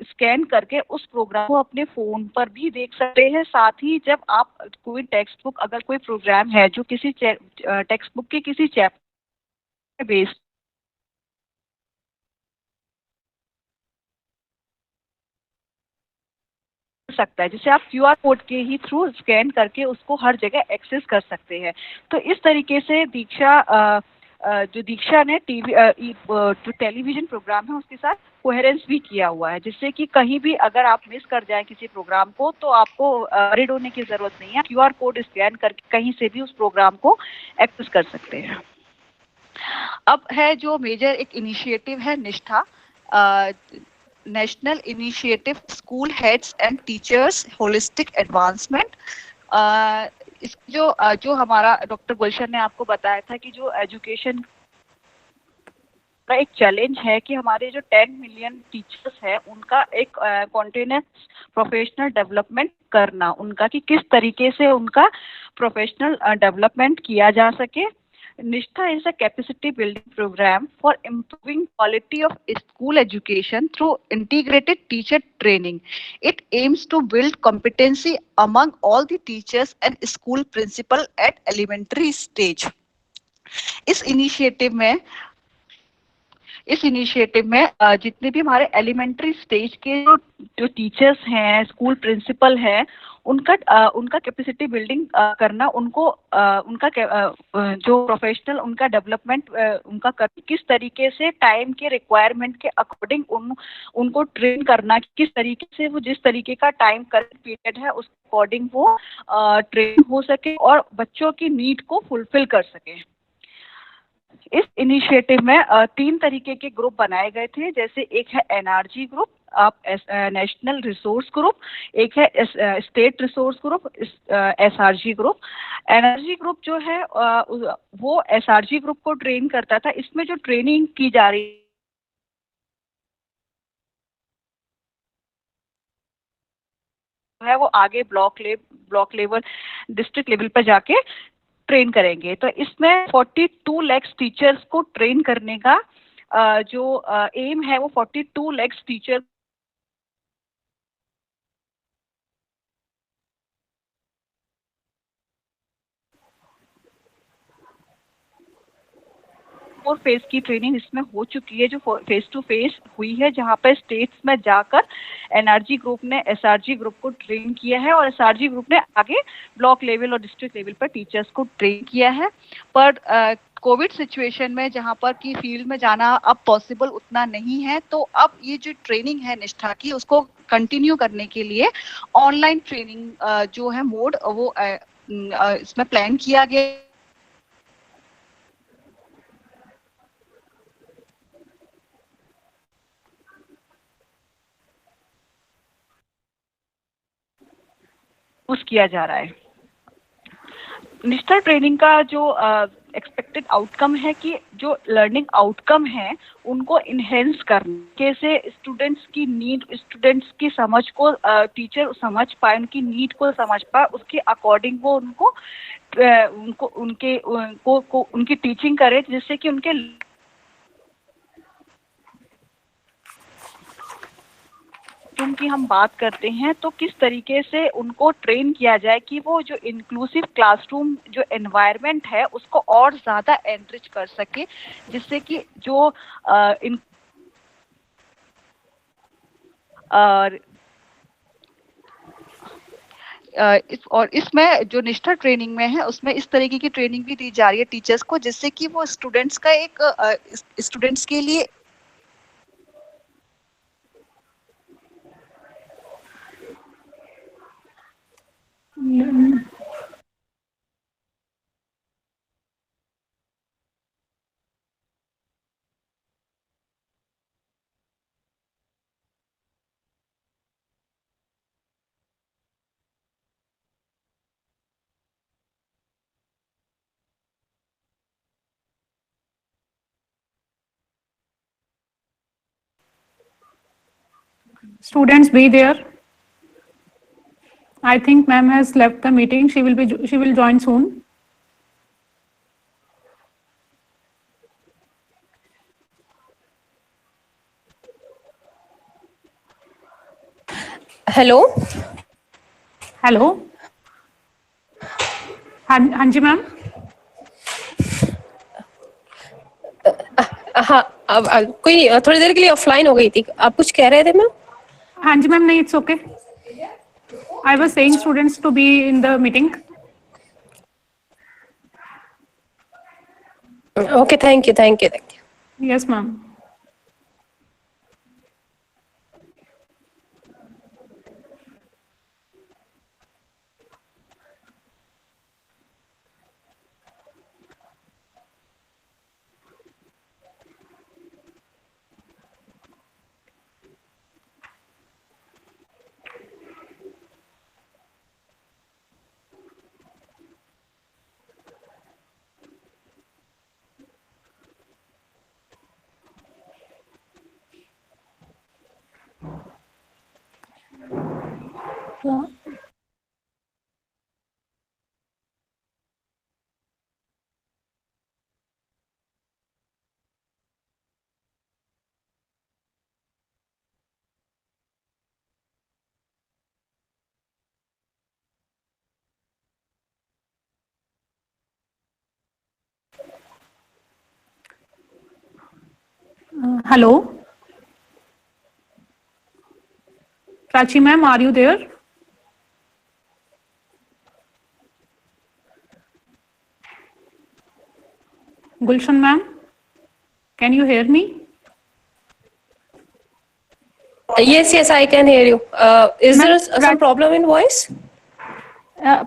स्कैन करके उस प्रोग्राम को अपने फोन पर भी देख सकते हैं। साथ ही जब आप कोई टेक्स्ट बुक, अगर कोई प्रोग्राम है जो किसी टेक्स्ट बुक के किसी चैप्टर बेस्ड सकता है, जिसे आप क्यूआर कोड के ही थ्रू स्कैन करके उसको हर जगह एक्सेस कर सकते हैं। तो इस तरीके से जो दीक्षा ने जो टेलीविजन प्रोग्राम है उसके साथ कोहेरेंस भी किया हुआ है, जिससे कि कहीं भी अगर आप मिस कर जाए किसी प्रोग्राम को तो आपको वरीड होने की जरूरत नहीं है। क्यूआर कोड स्कैन करके कहीं से भी उस प्रोग्राम को एक्सेस कर सकते हैं। अब है जो मेजर एक इनिशिएटिव है निष्ठा, national initiative school heads and teachers holistic advancement. इस जो हमारा डॉक्टर गुलशन ने आपको बताया था कि जो एजुकेशन हमारा एक चैलेंज है कि हमारे जो 10 मिलियन टीचर्स हैं उनका एक कॉन्टिन्यूस प्रोफेशनल डेवलपमेंट करना, उनका कि किस तरीके से उनका प्रोफेशनल डेवलपमेंट किया जा सके. Nishtha is a capacity building program for improving quality of school education through integrated teacher training. It aims to build competency among all the teachers and school principal at elementary stage. इस initiative में जितने भी हमारे elementary stage के जो teachers हैं, school principal हैं, उनका कैपेसिटी बिल्डिंग करना, उनको उनका जो प्रोफेशनल उनका डेवलपमेंट उनका किस तरीके से टाइम के रिक्वायरमेंट के अकॉर्डिंग उनको ट्रेन करना, किस तरीके से वो जिस तरीके का टाइम करंट पीरियड है उस अकॉर्डिंग वो ट्रेन हो सके और बच्चों की नीड को फुलफिल कर सके. इस इनिशिएटिव में 3 तरीके के ग्रुप बनाए गए थे, जैसे एक है NRG group, national resource group, एक है state resource group, SRG group. NRG group जो है वो एसआरजी ग्रुप को ट्रेन करता था. इसमें जो ट्रेनिंग की जा रही है वो आगे ब्लॉक लेवल, डिस्ट्रिक्ट लेवल पर जाके ट्रेन करेंगे. तो इसमें 42 लाख टीचर्स को ट्रेन करने का जो एम है वो 42 लाख टीचर और फेज की ट्रेनिंग इसमें हो चुकी है, जो फेस टू फेस हुई है, जहां पर स्टेट्स में जाकर एनआरजी ग्रुप ने एसआरजी ग्रुप को ट्रेन किया है और एसआरजी ग्रुप ने आगे ब्लॉक लेवल और डिस्ट्रिक्ट लेवल पर टीचर्स को ट्रेन किया है. पर कोविड सिचुएशन में जहां पर की फील्ड में जाना अब पॉसिबल उतना नहीं है, तो अब ये जो ट्रेनिंग है निष्ठा की उसको कंटिन्यू करने के लिए ऑनलाइन ट्रेनिंग जो है मोड वो इसमें प्लान किया गया. किया जा रहा है. निष्ठा ट्रेनिंग का जो एक्सपेक्टेड आउटकम है कि जो लर्निंग आउटकम है उनको इनहेंस करने, कैसे स्टूडेंट्स की नीड, स्टूडेंट्स की समझ को टीचर समझ पाए, उनकी नीड को समझ पाए, उसके अकॉर्डिंग वो उनकी टीचिंग करे, जिससे कि की हम बात करते हैं तो किस तरीके से उनको ट्रेन किया जाए कि वो जो इंक्लूसिव क्लासरूम जो एनवायरनमेंट है उसको और ज़्यादा एनरिच कर सके, जिससे कि जो और इसमें जो निष्ठा ट्रेनिंग में है उसमें इस तरीके की ट्रेनिंग भी दी जा रही है टीचर्स को, जिससे कि वो स्टूडेंट्स का एक स्टूडेंट्स के लिए Students, be there. I think ma'am has left the meeting. She will join soon. Hello hello. हाँ जी मैम. हाँ, अब कोई थोड़ी देर के लिए ऑफलाइन हो गई थी, आप कुछ कह रहे थे मैम? हाँ जी मैम, नहीं, it's okay. I was saying students to be in the meeting. Okay, thank you. Yes ma'am. Hello. Prachi ma'am, are you there? Gulshan ma'am, can you hear me? Yes, I can hear you. Is Ma'am, there some problem in voice?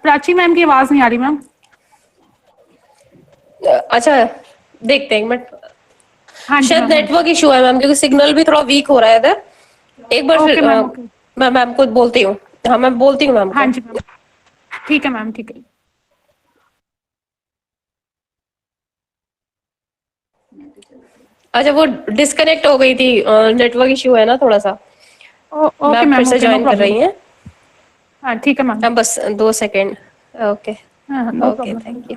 Prachi ma'am की आवाज नहीं आ रही ma'am. अच्छा, देखते हैं एक minute. हाँ जी शायद मैम. नेटवर्क इशू है मैम, क्योंकि सिग्नल भी थोड़ा वीक हो रहा है इधर. एक बार ओके फिर मैम. ओके. मैं मैम को बोलती हूँ. हाँ, मैं बोलती हूँ मैम हाँ को. जी मैम. ठीक है मैम. ठीक है. अच्छा, वो डिस्कनेक्ट हो गई थी. नेटवर्क इशू है ना थोड़ा सा. ओके मैम फिर मैम. से ओके, नो ज्वाइन कर प्रॉब्लम. रही हैं. हाँ ठीक है मैम. हाँ, बस 2 सेकेंड. ओके. हाँ, no okay, problem. Thank you.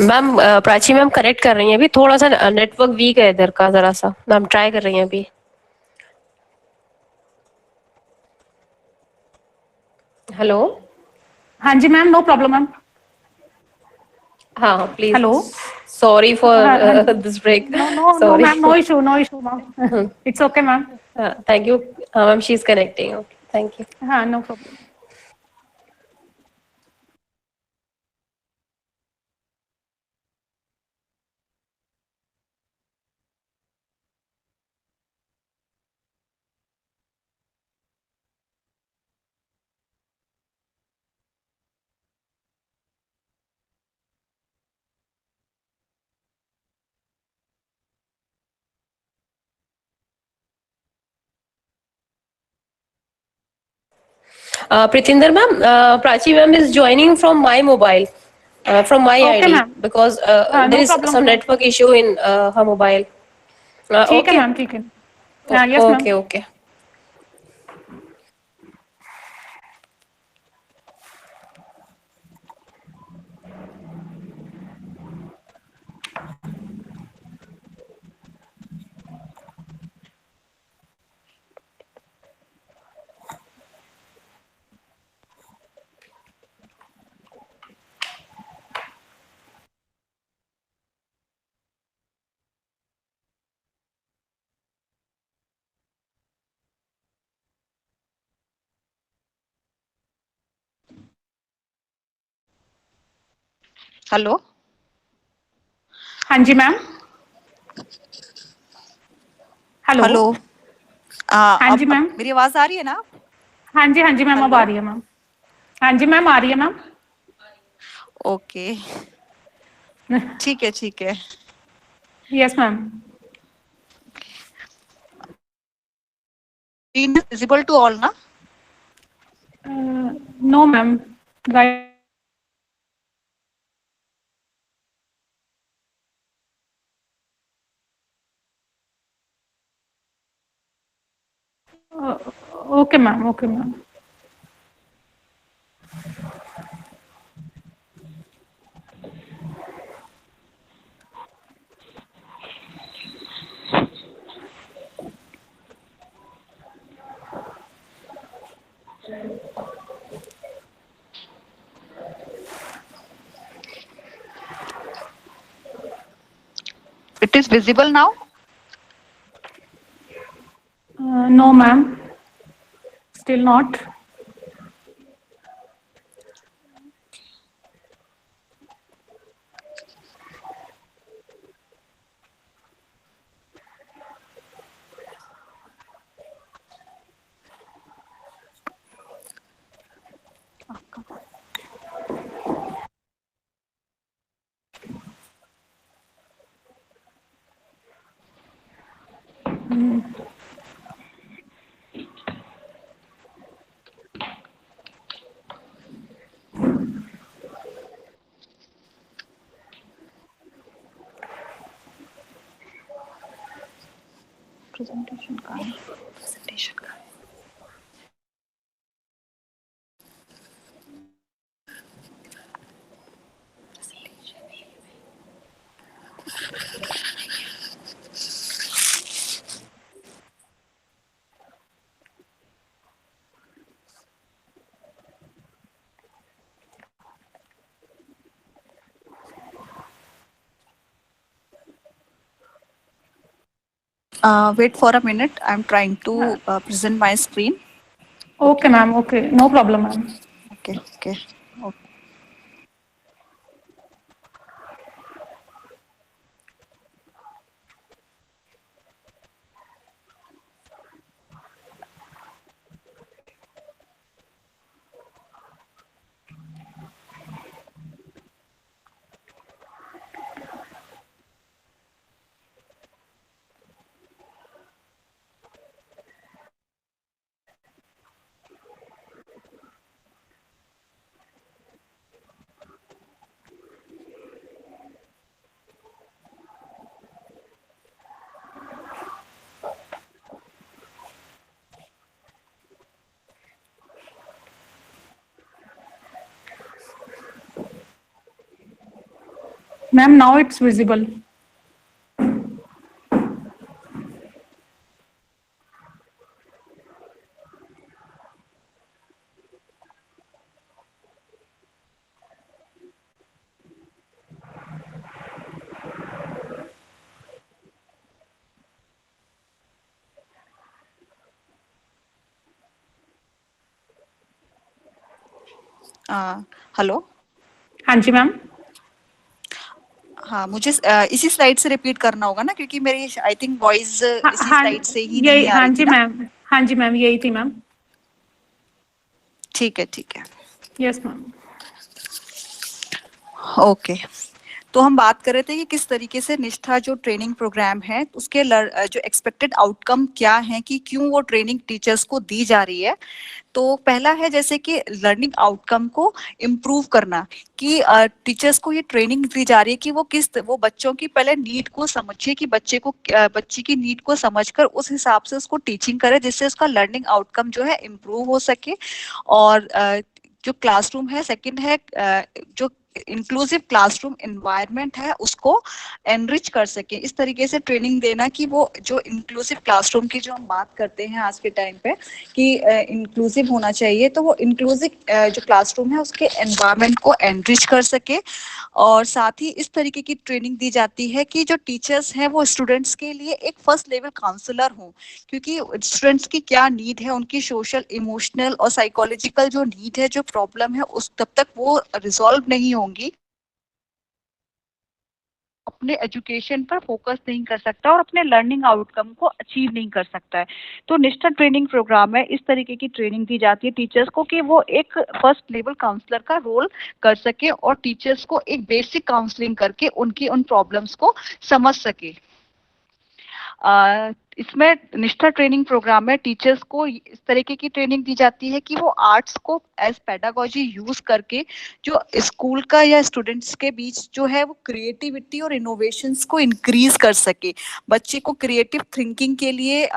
Ma'am Prachi ma'am connect कर रही हैं अभी. थोड़ा सा नेटवर्क वीक है इधर का, जरा सा. मैम ट्राई कर रही हैं अभी. हेलो. हाँ जी मैम. No problem ma'am. हाँ, प्लीज. हेलो. सॉरी हाँ हाँ. For this break. No no no sorry. Ma'am. No issue. No issue ma'am. It's okay ma'am. Thank you. हाँ ma'am, she is connecting. Okay, thank you. हाँ, no problem. Pritinder ma'am, Prachi ma'am is joining from my mobile, from my okay ID, मैम. because there no is problem. some network issue in her mobile. ठीक है Okay. Ma'am. ठीक है. हाँ, yes ma'am. Okay. Hello. हाँ जी ma'am. Hello. Hello. हाँ, हाँ जी अब मैम. मेरी आवाज आ रही है ना? हाँ जी. हाँ जी मैम. अब आ हेलो. रही है मैम. हाँ जी मैम. आ रही है मैम. ओके, ठीक है. Yes ma'am. Screen is visible to all, ना? No ma'am. Right. Okay ma'am. Okay ma'am. It is visible now? No, ma'am. Still not. Presentation का है, प्रेजेंटेशन का है। Wait for a minute. I'm trying to present my screen. Okay, ma'am. Okay. No problem, ma'am. Okay, okay. Ma'am, now it's visible. Hello. हाँ जी, ma'am. हाँ, मुझे इसी slide से रिपीट करना होगा ना, क्योंकि मेरी आई थिंक वॉइस इसी स्लाइड से ही नहीं आ हाँ रही जी थी ना। मैम। हाँ जी मैम, यही थी मैम। ठीक है, ठीक है। Yes ma'am. ओके, तो हम बात कर रहे थे कि किस तरीके से निष्ठा जो ट्रेनिंग प्रोग्राम है उसके जो एक्सपेक्टेड आउटकम क्या है, कि क्यों वो ट्रेनिंग टीचर्स को दी जा रही है। तो पहला है जैसे कि लर्निंग आउटकम को इम्प्रूव करना, कि टीचर्स को ये ट्रेनिंग दी जा रही है कि वो बच्चों की पहले नीड को समझे, कि बच्चे की नीड को समझकर उस हिसाब से उसको टीचिंग करे, जिससे उसका लर्निंग आउटकम जो है इम्प्रूव हो सके। और जो क्लासरूम है, सेकंड है जो इंक्लूसिव क्लासरूम एनवायरनमेंट है उसको एनरिच कर सके। इस तरीके से ट्रेनिंग देना कि वो जो इंक्लूसिव क्लासरूम की जो हम बात करते हैं आज के टाइम पे कि इंक्लूसिव होना चाहिए, तो वो इंक्लूसिव जो क्लासरूम है उसके एनवायरनमेंट को एनरिच कर सके। और साथ ही इस तरीके की ट्रेनिंग दी जाती है कि जो टीचर्स हैं वो स्टूडेंट्स के लिए एक फर्स्ट लेवल काउंसलर हो, क्योंकि स्टूडेंट्स की क्या नीड है, उनकी सोशल, इमोशनल और साइकोलॉजिकल जो नीड है, जो प्रॉब्लम है, उस तब तक वो रिजॉल्व नहीं होंगी, अपने एजुकेशन पर फोकस नहीं कर सकता और अपने लर्निंग आउटकम को अचीव नहीं कर सकता है। तो निष्ठा ट्रेनिंग प्रोग्राम में इस तरीके की ट्रेनिंग दी जाती है टीचर्स को कि वो एक फर्स्ट लेवल काउंसलर का रोल कर सके और टीचर्स को एक बेसिक काउंसलिंग करके उनकी उन प्रॉब्लम्स को समझ सके। इसमें निष्ठा ट्रेनिंग प्रोग्राम में टीचर्स को इस तरीके की ट्रेनिंग दी जाती है कि वो आर्ट्स को एज पेडागोजी यूज करके जो स्कूल का या स्टूडेंट्स के बीच जो है वो क्रिएटिविटी और इनोवेशंस को इंक्रीज कर सके। बच्चे को क्रिएटिव थिंकिंग के लिए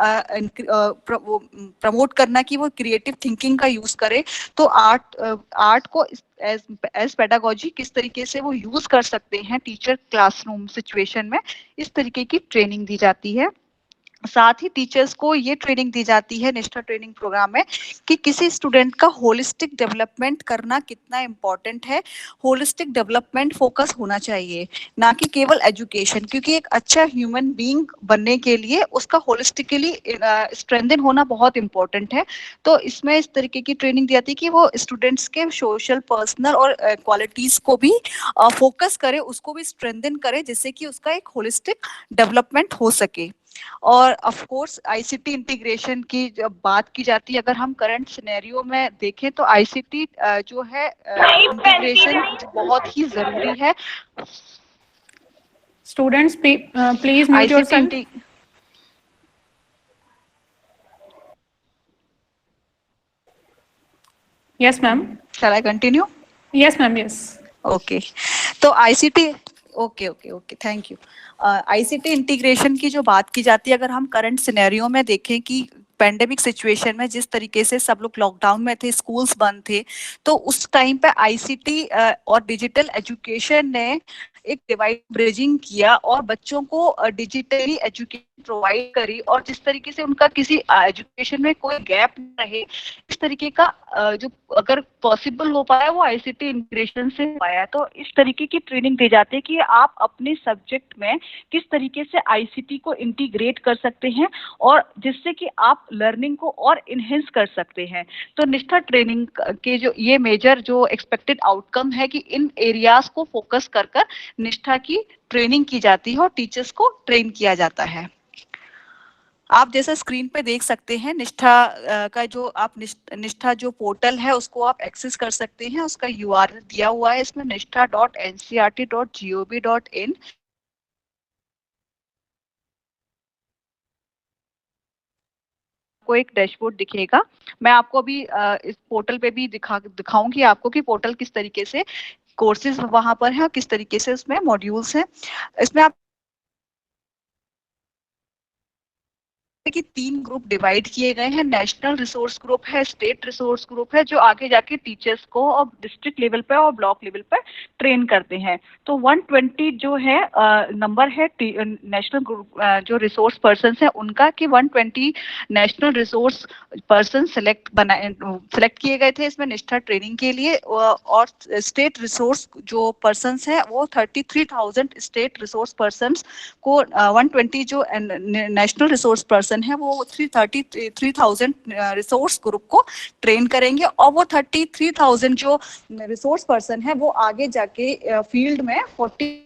प्रमोट करना कि वो क्रिएटिव थिंकिंग का यूज करे। तो आर्ट को एज पेडागोजी किस तरीके से वो यूज कर सकते हैं टीचर क्लासरूम सिचुएशन में, इस तरीके की ट्रेनिंग दी जाती है। साथ ही टीचर्स को ये ट्रेनिंग दी जाती है निष्ठा ट्रेनिंग प्रोग्राम में कि किसी स्टूडेंट का होलिस्टिक डेवलपमेंट करना कितना इम्पोर्टेंट है। होलिस्टिक डेवलपमेंट फोकस होना चाहिए, ना कि केवल एजुकेशन, क्योंकि एक अच्छा ह्यूमन बीइंग बनने के लिए उसका होलिस्टिकली स्ट्रेंथन होना बहुत इम्पोर्टेंट है। तो इसमें इस तरीके की ट्रेनिंग दी जाती है कि वो स्टूडेंट्स के सोशल, पर्सनल और क्वालिटीज को भी फोकस करे, उसको भी स्ट्रेंथन करे, जिससे कि उसका एक होलिस्टिक डेवलपमेंट हो सके। और ऑफ कोर्स आईसीटी इंटीग्रेशन की जब बात की जाती है, अगर हम करंट सिनेरियो में देखें तो आईसीटी जो है इंटीग्रेशन बहुत ही जरूरी है। Students, please mute yourself. ICT Yes, ma'am. shall I continue? Yes, ma'am. Yes. Okay तो ICT okay okay okay thank you. ICT integration की जो बात की जाती है, अगर हम करंट सिनेरियो में देखें कि पेंडेमिक सिचुएशन में जिस तरीके से सब लोग लॉकडाउन में थे, स्कूल्स बंद थे, तो उस टाइम पे आईसीटी और डिजिटल एजुकेशन ने एक डिवाइड ब्रिजिंग किया और बच्चों को डिजिटली एजुकेशन प्रोवाइड करी, और जिस तरीके से उनका किसी एजुकेशन में कोई गैप न रहे, इस तरीके का जो अगर पॉसिबल हो पाया वो आईसीटी इंटीग्रेशन से हो पाया। तो इस तरीके की ट्रेनिंग दी जाती है कि आप अपने सब्जेक्ट में किस तरीके से आईसीटी को इंटीग्रेट कर सकते हैं और जिससे कि आप लर्निंग को और इनहेंस कर सकते हैं। तो निष्ठा ट्रेनिंग के जो ये मेजर जो एक्सपेक्टेड आउटकम है कि इन एरियाज को फोकस कर कर निष्ठा की ट्रेनिंग की जाती है और टीचर्स को ट्रेन किया जाता है। आप जैसा स्क्रीन पे देख सकते हैं, निष्ठा का जो आप निष्ठा जो पोर्टल है उसको आप एक्सेस कर सकते हैं। उसका यूआरएल दिया हुआ है इसमें, nishtha.ncrt.gov.in। को एक डैशबोर्ड दिखेगा। मैं आपको अभी इस पोर्टल पे भी दिखाऊंगी आपको कि पोर्टल किस तरीके से कोर्सेज वहां पर है और किस तरीके से उसमें मॉड्यूल्स हैं। इसमें आप कि 3 ग्रुप डिवाइड किए गए हैं। नेशनल रिसोर्स ग्रुप है, स्टेट रिसोर्स ग्रुप है, जो आगे जाके टीचर्स को और डिस्ट्रिक्ट लेवल पे और ब्लॉक लेवल पे ट्रेन करते हैं। तो 120 जो है नंबर है नेशनल ग्रुप जो रिसोर्स पर्सन है उनका, कि 120 नेशनल रिसोर्स पर्सन सिलेक्ट किए गए थे इसमें निष्ठा ट्रेनिंग के लिए। और स्टेट रिसोर्स जो पर्सन है वो 33,000 स्टेट रिसोर्स पर्सन को 120 जो नेशनल रिसोर्स पर्सन है वो 333,000 रिसोर्स ग्रुप को ट्रेन करेंगे, और वो 33,000 जो रिसोर्स पर्सन है वो आगे जाके फील्ड में 40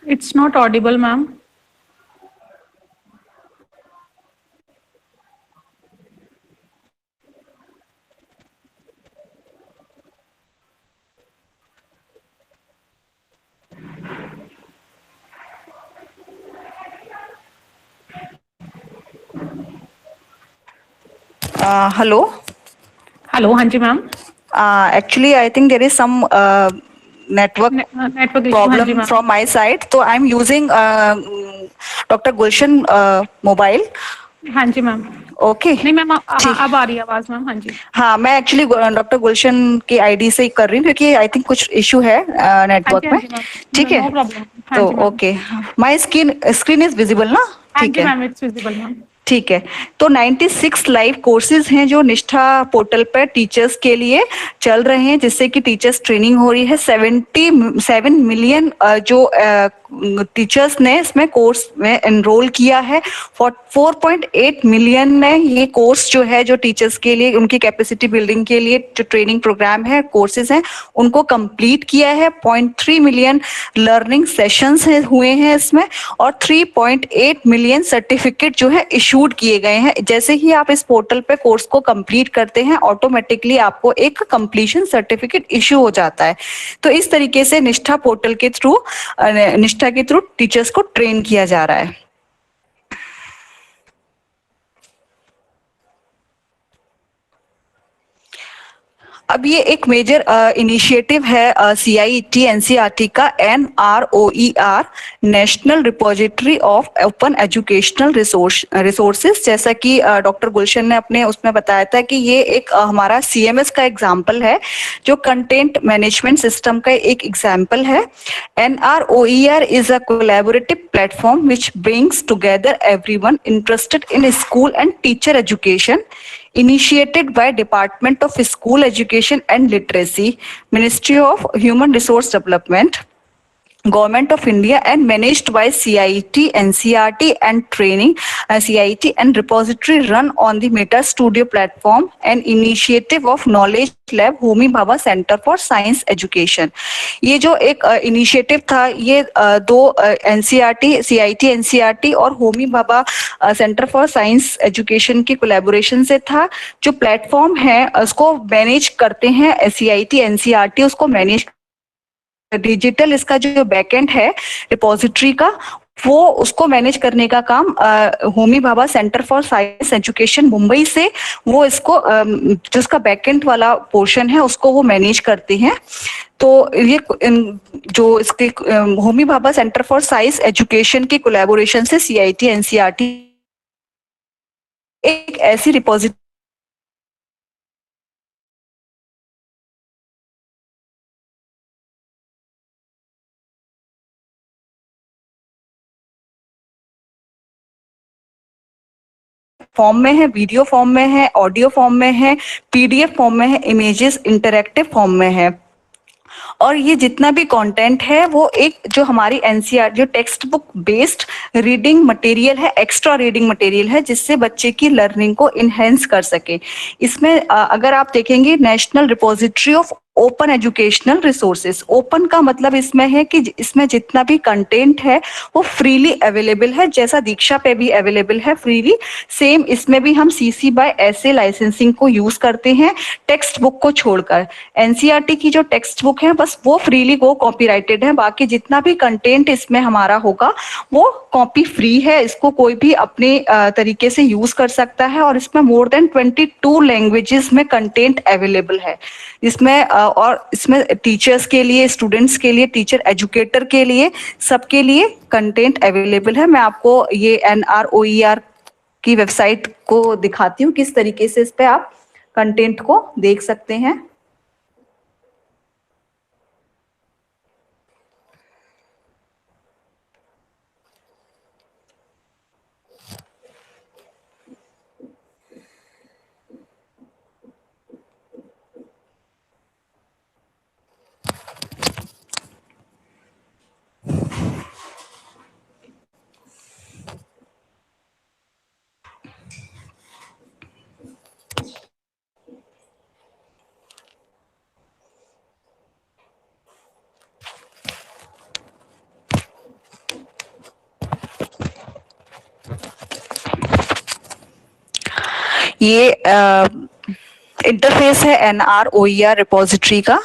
It's not audible, ma'am. hello. Hello, हाँ जी ma'am. Actually I think there is some network Network issue, हाँ जी problem ma'am. from my side, so I'm using Dr. Gulshan mobile. हाँ जी मैम। ओके नहीं मैम, अब आ रही है आवाज मैम। हाँ जी। हाँ, मैं एक्चुअली डॉक्टर गुलशन की आईडी से ही कर रही हूँ क्योंकि आई थिंक कुछ इशू है नेटवर्क में। ठीक है, नो प्रॉब्लम। तो okay, my screen is visible ना? ठीक है मैम, इट्स विजिबल मैम। ठीक है, तो 96 लाइव कोर्सेज हैं जो निष्ठा पोर्टल पर टीचर्स के लिए चल रहे हैं, जिससे कि टीचर्स ट्रेनिंग हो रही है। 77 मिलियन जो टीचर्स ने इसमें कोर्स में एनरोल किया है। 4.8 मिलियन ने ये कोर्स जो है, जो टीचर्स के लिए उनकी कैपेसिटी बिल्डिंग के लिए जो ट्रेनिंग प्रोग्राम है, कोर्सेज हैं, उनको कंप्लीट किया है। 0.3 मिलियन लर्निंग सेशंस हुए हैं इसमें, और 3.8 मिलियन सर्टिफिकेट जो है इशूड किए गए हैं। जैसे ही आप इस पोर्टल पे कोर्स को कंप्लीट करते हैं, ऑटोमेटिकली आपको एक कंप्लीशन सर्टिफिकेट इशू हो जाता है। तो इस तरीके से निष्ठा पोर्टल के थ्रू, निष्ठा के थ्रू टीचर्स को ट्रेन किया जा रहा है। अब ये एक मेजर इनिशिएटिव है CIET NCERT का NROER, national repository of open educational resources. जैसा कि डॉक्टर गुलशन ने अपने उसमें बताया था कि ये एक हमारा CMS का एग्जाम्पल है, जो कंटेंट मैनेजमेंट सिस्टम का एक एग्जाम्पल है। NROER is a collaborative platform which brings together everyone interested in school and teacher education, initiated by Department of School Education and Literacy, Ministry of Human Resource Development, Government of India, and managed by CIET NCERT and training CIET and repository run on the Meta Studio platform, an initiative of Knowledge Lab Homi Bhabha centre for science education. ये जो एक initiative था, ये दो CIET NCERT और Homi Bhabha centre for science education की collaboration से था। जो प्लेटफॉर्म है उसको मैनेज करते हैं CIET NCERT, उसको मैनेज डिजिटल, इसका जो बैकएंड है रिपोजिटरी का, वो उसको मैनेज करने का काम Homi Bhabha centre for science education Mumbai से, वो इसको जिसका बैकएंड वाला पोर्शन है उसको वो मैनेज करते हैं। तो ये जो इसके Homi Bhabha centre for science education की कोलैबोरेशन से CIET NCERT एक ऐसी रिपोजिटरी फॉर्म में है, वीडियो फॉर्म में है, ऑडियो फॉर्म में है, PDF फॉर्म में है, इमेजेस इंटरैक्टिव फॉर्म में है। और ये जितना भी कंटेंट है वो एक जो हमारी NCERT जो text book based reading material है, एक्स्ट्रा रीडिंग मटेरियल है, जिससे बच्चे की लर्निंग को इनहेंस कर सके। इसमें अगर आप देखेंगे national repository of open educational resources, open का मतलब इसमें है कि इसमें जितना भी कंटेंट है वो फ्रीली अवेलेबल है, जैसा दीक्षा पे भी अवेलेबल है फ्रीली, सेम इसमें भी हम CC by SA लाइसेंसिंग को यूज करते हैं टेक्स्ट बुक को छोड़कर। NCERT की जो टेक्स्ट बुक है बस वो फ्रीली वो कॉपीराइटेड है, बाकी जितना भी कंटेंट इसमें हमारा होगा वो कॉपी फ्री है, इसको कोई भी अपने तरीके से यूज कर सकता है। और इसमें मोर देन 22 लैंग्वेजेस में कंटेंट अवेलेबल है इसमें, और इसमें टीचर्स के लिए, स्टूडेंट्स के लिए, टीचर एजुकेटर के लिए, सबके लिए कंटेंट अवेलेबल है। मैं आपको ये NROER की वेबसाइट को दिखाती हूँ किस तरीके से इस पे आप कंटेंट को देख सकते हैं। ये इंटरफेस है NROER रिपोजिटरी का,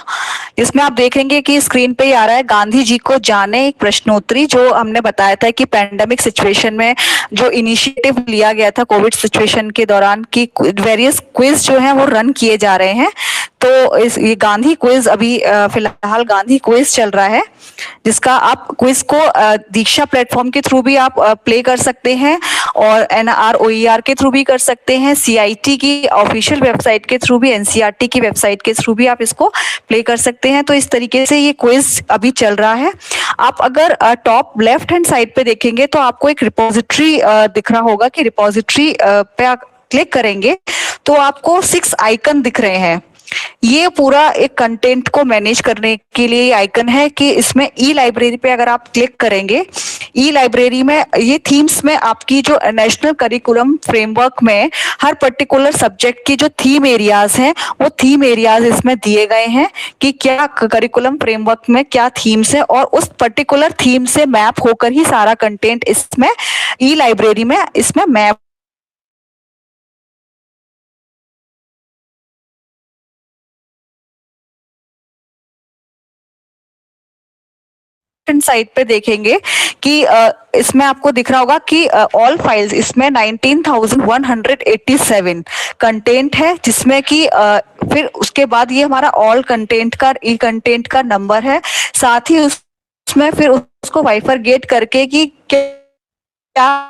इसमें आप देखेंगे कि स्क्रीन पे ही आ रहा है गांधी जी को जाने, एक प्रश्नोत्तरी, जो हमने बताया था कि पैंडेमिक सिचुएशन में जो इनिशिएटिव लिया गया था कोविड सिचुएशन के दौरान कि वेरियस क्विज जो हैं वो रन किए जा रहे हैं। तो ये गांधी क्विज अभी फिलहाल गांधी क्विज चल रहा है, जिसका आप क्विज को दीक्षा प्लेटफॉर्म के थ्रू भी आप प्ले कर सकते हैं और NROER के थ्रू भी कर सकते हैं, CIT की ऑफिशियल वेबसाइट के थ्रू भी, NCERT की वेबसाइट के थ्रू भी आप इसको प्ले कर सकते हैं। तो इस तरीके से ये क्विज अभी चल रहा है। आप अगर टॉप लेफ्ट हैंड साइड पे देखेंगे तो आपको एक रिपोजिटरी दिख रहा होगा कि रिपोजिटरी पे आप क्लिक करेंगे तो आपको 6 आइकन दिख रहे हैं। ये पूरा एक कंटेंट को मैनेज करने के लिए आइकन है कि इसमें E-लाइब्रेरी पे अगर आप क्लिक करेंगे, E-लाइब्रेरी में ये थीम्स में आपकी जो नेशनल करिकुलम फ्रेमवर्क में हर पर्टिकुलर सब्जेक्ट की जो थीम एरियाज हैं वो थीम एरियाज इसमें दिए गए हैं कि क्या करिकुलम फ्रेमवर्क में क्या थीम्स है, और उस पर्टिकुलर थीम से मैप होकर ही सारा कंटेंट इसमें E-लाइब्रेरी में इसमें मैप साइड पे देखेंगे कि इसमें आपको दिख रहा होगा कि ऑल फाइल्स, इसमें 19,187 कंटेंट है, जिसमें कि फिर उसके बाद ये हमारा ऑल कंटेंट का ई कंटेंट का नंबर है, साथ ही उसमें फिर उसको बाइफरगेट करके कि क्या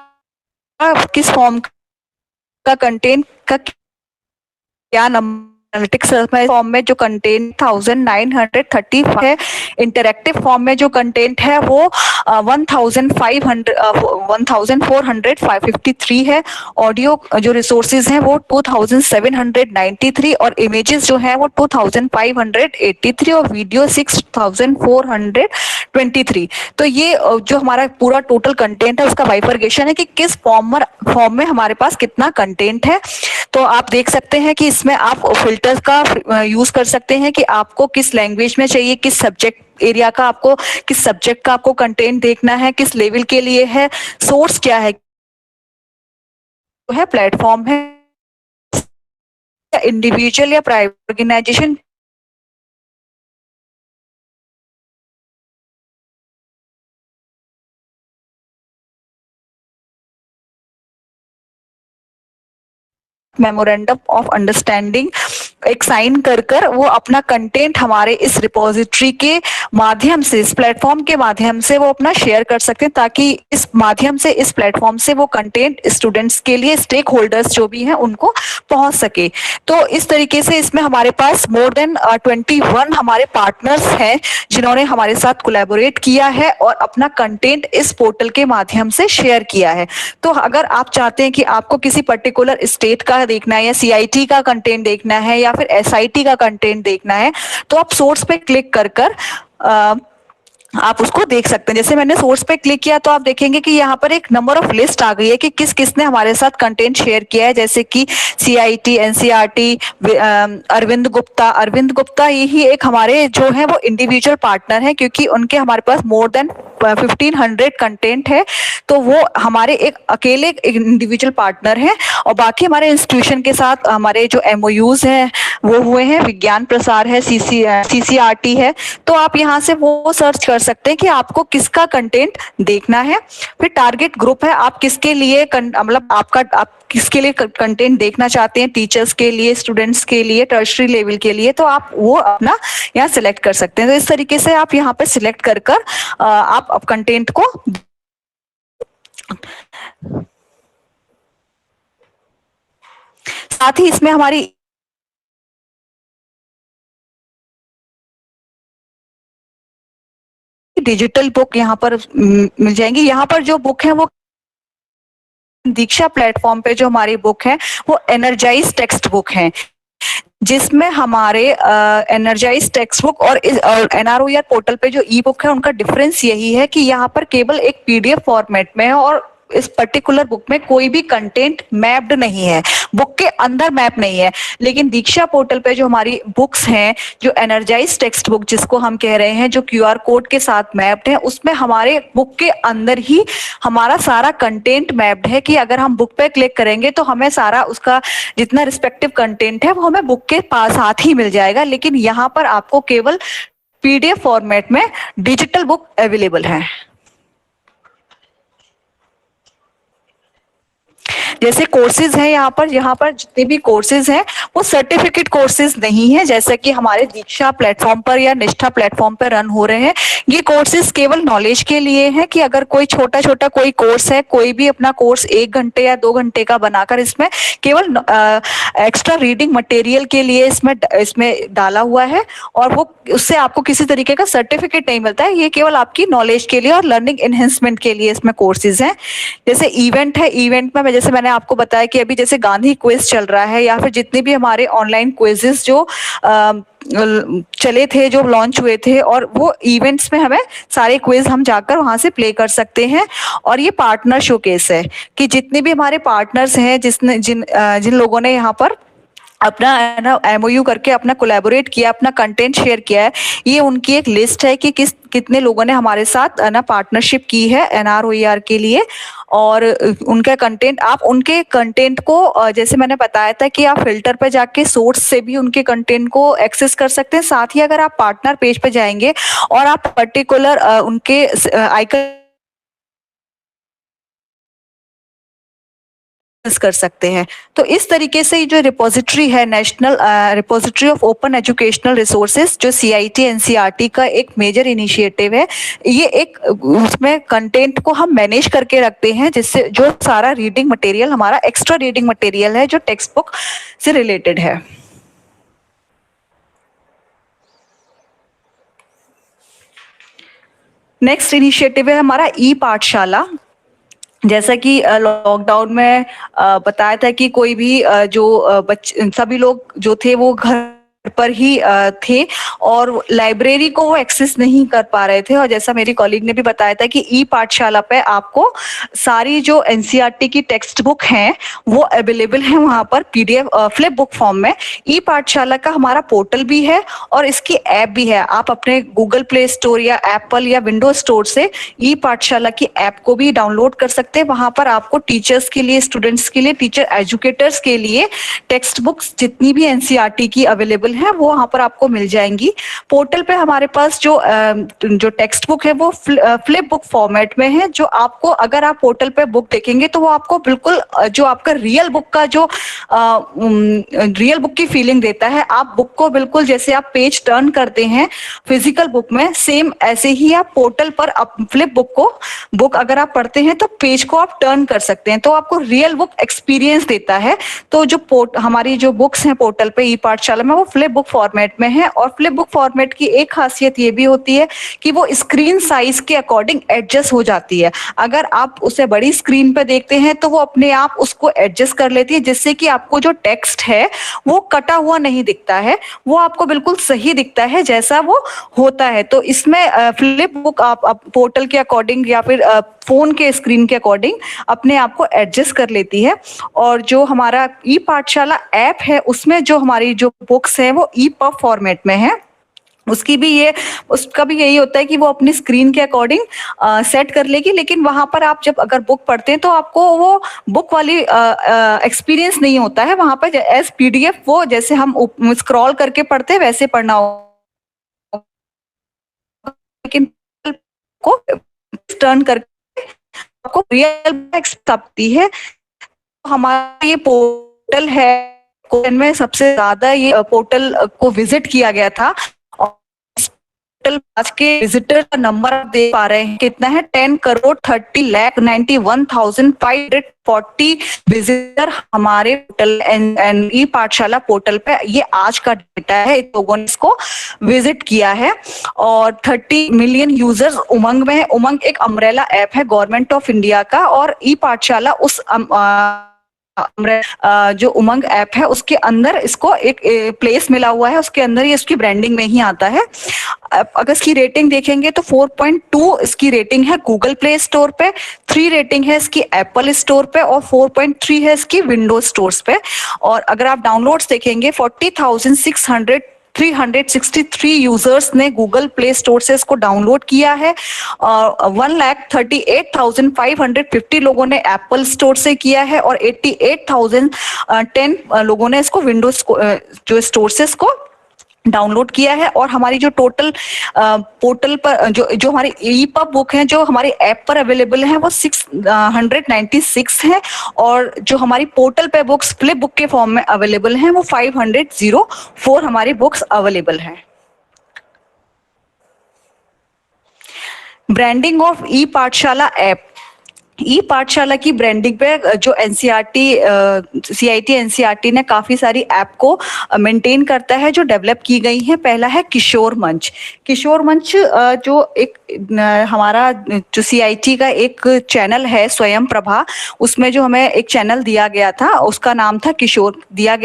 किस फॉर्म का कंटेंट का क्या नंबर एनालिटिक्स फॉर्म में जो कंटेंट 1930 है, इंटरेक्टिव फॉर्म में जो कंटेंट है वो 1453 है, ऑडियो जो रिसोर्सेज हैं वो 2793 और इमेजेस जो हैं वो 2583 और वीडियो 6423। तो ये जो हमारा पूरा टोटल कंटेंट है उसका बाइफरगेशन है कि किस फॉर्म में हमारे पास कितना कंटेंट है। तो आप देख सकते हैं कि इसमें आप फिल्टर्स का यूज कर सकते हैं कि आपको किस लैंग्वेज में चाहिए, किस सब्जेक्ट एरिया का आपको, किस सब्जेक्ट का आपको कंटेंट देखना है, किस लेवल के लिए है, सोर्स क्या है, प्लेटफॉर्म है, इंडिविजुअल या private organization memorandum of understanding एक साइन कर वो अपना कंटेंट हमारे इस रिपोजिटरी के माध्यम से, इस प्लेटफॉर्म के माध्यम से वो अपना शेयर कर सकते हैं, ताकि इस माध्यम से, इस प्लेटफॉर्म से वो कंटेंट स्टूडेंट्स के लिए, स्टेक होल्डर्स जो भी हैं उनको पहुंच सके। तो इस तरीके से इसमें हमारे पास मोर देन 21 हमारे पार्टनर्स हैं जिन्होंने हमारे साथ कोलैबोरेट किया है और अपना कंटेंट इस पोर्टल के माध्यम से शेयर किया है। तो अगर आप चाहते हैं कि आपको किसी पर्टिकुलर स्टेट का देखना है या CIT का कंटेंट देखना है या फिर SIT का कंटेंट देखना है, तो आप सोर्स पे क्लिक कर आप उसको देख सकते हैं। जैसे मैंने सोर्स पे क्लिक किया तो आप देखेंगे कि यहाँ पर एक नंबर ऑफ लिस्ट आ गई है कि किस किसने हमारे साथ कंटेंट शेयर किया है, जैसे कि CIT, NCERT, अरविंद गुप्ता यही एक हमारे जो है वो इंडिविजुअल पार्टनर है, क्योंकि उनके हमारे पास मोर देन 1500 कंटेंट है, तो वो हमारे एक अकेले इंडिविजुअल पार्टनर हैं। और बाकी हमारे इंस्टीट्यूशन के साथ हमारे जो MOUs हैं वो हुए हैं, विज्ञान प्रसार है, CCRT है। तो आप यहाँ से वो सर्च कर सकते हैं कि आपको किसका कंटेंट देखना है। फिर टारगेट ग्रुप है, आप किसके लिए मतलब आप किसके लिए कंटेंट देखना चाहते हैं, टीचर्स के लिए, स्टूडेंट्स के लिए, टर्शरी लेवल के लिए, तो आप वो अपना यहाँ सिलेक्ट कर सकते हैं। तो इस तरीके से आप यहाँ पे सिलेक्ट कर आप कंटेंट को साथ ही इसमें हमारी डिजिटल बुक यहाँ पर मिल जाएंगी। यहाँ पर जो बुक है वो दीक्षा प्लेटफॉर्म पे जो हमारी बुक है वो एनर्जाइज टेक्स्ट बुक है, जिसमें हमारे एनर्जाइज टेक्स्ट बुक और NROER पोर्टल पे जो ई बुक है उनका डिफरेंस यही है कि यहाँ पर केवल एक PDF फॉर्मेट में है और इस पर्टिकुलर बुक में कोई भी कंटेंट मैप्ड नहीं है, बुक के अंदर मैप नहीं है। लेकिन दीक्षा पोर्टल पे जो हमारी बुक्स हैं, जो एनर्जाइज टेक्स्ट बुक जिसको हम कह रहे हैं, जो QR कोड के साथ मैप्ड है, उसमें हमारे बुक के अंदर ही हमारा सारा कंटेंट मैप्ड है कि अगर हम बुक पे क्लिक करेंगे तो हमें सारा उसका जितना रिस्पेक्टिव कंटेंट है वो हमें बुक के पास साथ ही मिल जाएगा। लेकिन यहाँ पर आपको केवल PDF फॉर्मेट में डिजिटल बुक अवेलेबल है। जैसे कोर्सेज हैं, यहाँ पर जितने भी कोर्सेज हैं वो सर्टिफिकेट कोर्सेज नहीं है, जैसे कि हमारे दीक्षा प्लेटफॉर्म पर या निष्ठा प्लेटफॉर्म पर रन हो रहे हैं। ये कोर्सेज केवल नॉलेज के लिए हैं कि अगर कोई छोटा कोई कोर्स है, कोई भी अपना कोर्स 1 घंटे या 2 घंटे का बनाकर इसमें केवल एक्स्ट्रा रीडिंग मटेरियल के लिए इसमें डाला हुआ है, और वो उससे आपको किसी तरीके का सर्टिफिकेट नहीं मिलता है। ये केवल आपकी नॉलेज के लिए और लर्निंग एनहेंसमेंट के लिए इसमें कोर्सेज हैं। जैसे इवेंट है, इवेंट में जैसे मैंने आपको बताया कि अभी जैसे गांधी क्विज चल रहा है, या फिर जितने भी हमारे ऑनलाइन क्विजेस जो चले थे, जो लॉन्च हुए थे, और वो इवेंट्स में हमें सारे क्विज हम जाकर वहां से प्ले कर सकते हैं। और ये पार्टनर शोकेस है कि जितने भी हमारे पार्टनर्स हैं, जिन लोगों ने यहाँ पर अपना MOU करके अपना कोलैबोरेट किया, अपना कंटेंट शेयर किया है, ये उनकी एक लिस्ट है कि कितने लोगों ने हमारे साथ पार्टनरशिप की है NROER के लिए। और उनका कंटेंट, आप उनके कंटेंट को जैसे मैंने बताया था कि आप फिल्टर पे जाके सोर्स से भी उनके कंटेंट को एक्सेस कर सकते हैं। साथ ही अगर आप पार्टनर पेज पे जाएंगे और आप पर्टिकुलर उनके आइकन कर सकते हैं। तो इस तरीके से जो रिपोजिटरी है, national repository of open educational resources, जो CIT NCERT का एक मेजर इनिशिएटिव है, ये एक उसमें कंटेंट को हम मैनेज करके रखते हैं, जिससे जो सारा रीडिंग मटेरियल हमारा एक्स्ट्रा रीडिंग मटेरियल है जो टेक्स्ट बुक से रिलेटेड है। नेक्स्ट इनिशिएटिव है हमारा ई पाठशाला। जैसा कि लॉकडाउन में बताया था कि कोई भी जो सभी लोग जो थे वो घर पर ही थे और लाइब्रेरी को वो एक्सेस नहीं कर पा रहे थे, और जैसा मेरी कॉलीग ने भी बताया था कि ई पाठशाला पे आपको सारी जो NCERT की टेक्स्ट बुक हैं वो अवेलेबल है वहां पर PDF फ्लिप बुक फॉर्म में। ई पाठशाला का हमारा पोर्टल भी है और इसकी ऐप भी है। आप अपने गूगल प्ले स्टोर या एप्पल या विंडोज स्टोर से ई पाठशाला की ऐप को भी डाउनलोड कर सकते हैं। वहां पर आपको टीचर्स के लिए, स्टूडेंट्स के लिए, टीचर एजुकेटर्स के लिए टेक्स्ट बुक्स जितनी भी NCERT की अवेलेबल है वो वहां पर आपको मिल जाएंगी। पोर्टल पे हमारे पास जो टेक्स्ट बुक है वो फ्लिप बुक फॉर्मेट में है, जो आपको अगर आप पोर्टल पे बुक देखेंगे तो वो आपको बिल्कुल जो आपका रियल बुक का जो रियल बुक की फीलिंग देता है। आप बुक को बिल्कुल जैसे आप पेज टर्न करते हैं फिजिकल बुक में, सेम ऐसे ही आप पोर्टल पर फ्लिप बुक अगर आप पढ़ते हैं तो पेज को आप टर्न कर सकते हैं, तो आपको रियल बुक एक्सपीरियंस देता है। तो जो हमारी जो बुक्स हैं पोर्टल पे ई पाठशाला में वो फ्लिप बुक फॉर्मेट में है, और फ्लिप बुक फॉर्मेट की एक खासियत ये भी होती है कि वो स्क्रीन साइज के अकॉर्डिंग एडजस्ट हो जाती है। अगर आप उसे बड़ी स्क्रीन पे देखते हैं तो वो अपने आप उसको एडजस्ट कर लेती है, जिससे कि आपको जो टेक्स्ट है वो कटा हुआ नहीं दिखता है, वो आपको बिल्कुल सही दिखता है जैसा वो होता है। तो इसमें फ्लिप बुक आप पोर्टल के अकॉर्डिंग या फिर फोन के स्क्रीन के अकॉर्डिंग अपने आप को एडजस्ट कर लेती है। और जो हमारा ई पाठशाला ऐप है उसमें जो हमारी जो बुक्स है वो EPUB फॉर्मेट में है। उसका भी यही होता है कि वो अपनी स्क्रीन के अकॉर्डिंग सेट कर लेगी, लेकिन वहां पर आप जब अगर बुक पढ़ते हैं तो आपको वो बुक वाली एक्सपीरियंस नहीं होता है। वहां पर एज PDF वो जैसे हम स्क्रॉल करके पढ़ते हैं वैसे पढ़ना हो, लेकिन को टर्न करके आपको रियल सकती है। हमारा ये पोर्टल है, में सबसे ज्यादा ये पोर्टल को विजिट किया गया था, और पोर्टल आज के विजिटर का नंबर आप देख पा रहे हैं कितना है, 10,30,91,540 विजिटर हमारे पोर्टल ई पाठशाला पोर्टल पे ये आज का डेटा है। लोगों ने इसको विजिट किया है और 30 मिलियन यूजर्स उमंग में है। उमंग एक अम्ब्रेला ऐप है गवर्नमेंट ऑफ इंडिया का, और ई पाठशाला उस जो उमंग ऐप है उसके अंदर इसको एक प्लेस मिला हुआ है, उसके अंदर ये इसकी ब्रांडिंग में ही आता है। अगर इसकी रेटिंग देखेंगे तो 4.2 इसकी रेटिंग है गूगल प्ले स्टोर पे, 3 रेटिंग है इसकी एप्पल स्टोर पे और 4.3 है इसकी विंडोज स्टोर्स पे। और अगर आप डाउनलोड्स देखेंगे 40,363 यूजर्स ने गूगल प्ले स्टोर से इसको डाउनलोड किया है, और 1,38,550 लोगों ने एप्पल स्टोर से किया है, और 88,010 लोगों ने इसको विंडोज जो स्टोर से इसको डाउनलोड किया है। और हमारी जो टोटल पोर्टल पर जो हमारी EPUB बुक है जो हमारी ऐप पर अवेलेबल है वो 696 है, और जो हमारी पोर्टल पे बुक्स फ्लिप बुक के फॉर्म में अवेलेबल हैं वो 504 हमारी बुक्स अवेलेबल हैं। ब्रांडिंग ऑफ ई पाठशाला ऐप। ई पाठशाला की ब्रांडिंग पे जो CIT NCERT ने काफी सारी ऐप को मेंटेन करता है जो डेवलप की गई है। पहला है किशोर मंच। किशोर मंच जो एक हमारा जो CIT का एक चैनल है स्वयं प्रभा, उसमें जो हमें एक चैनल दिया गया था उसका नाम था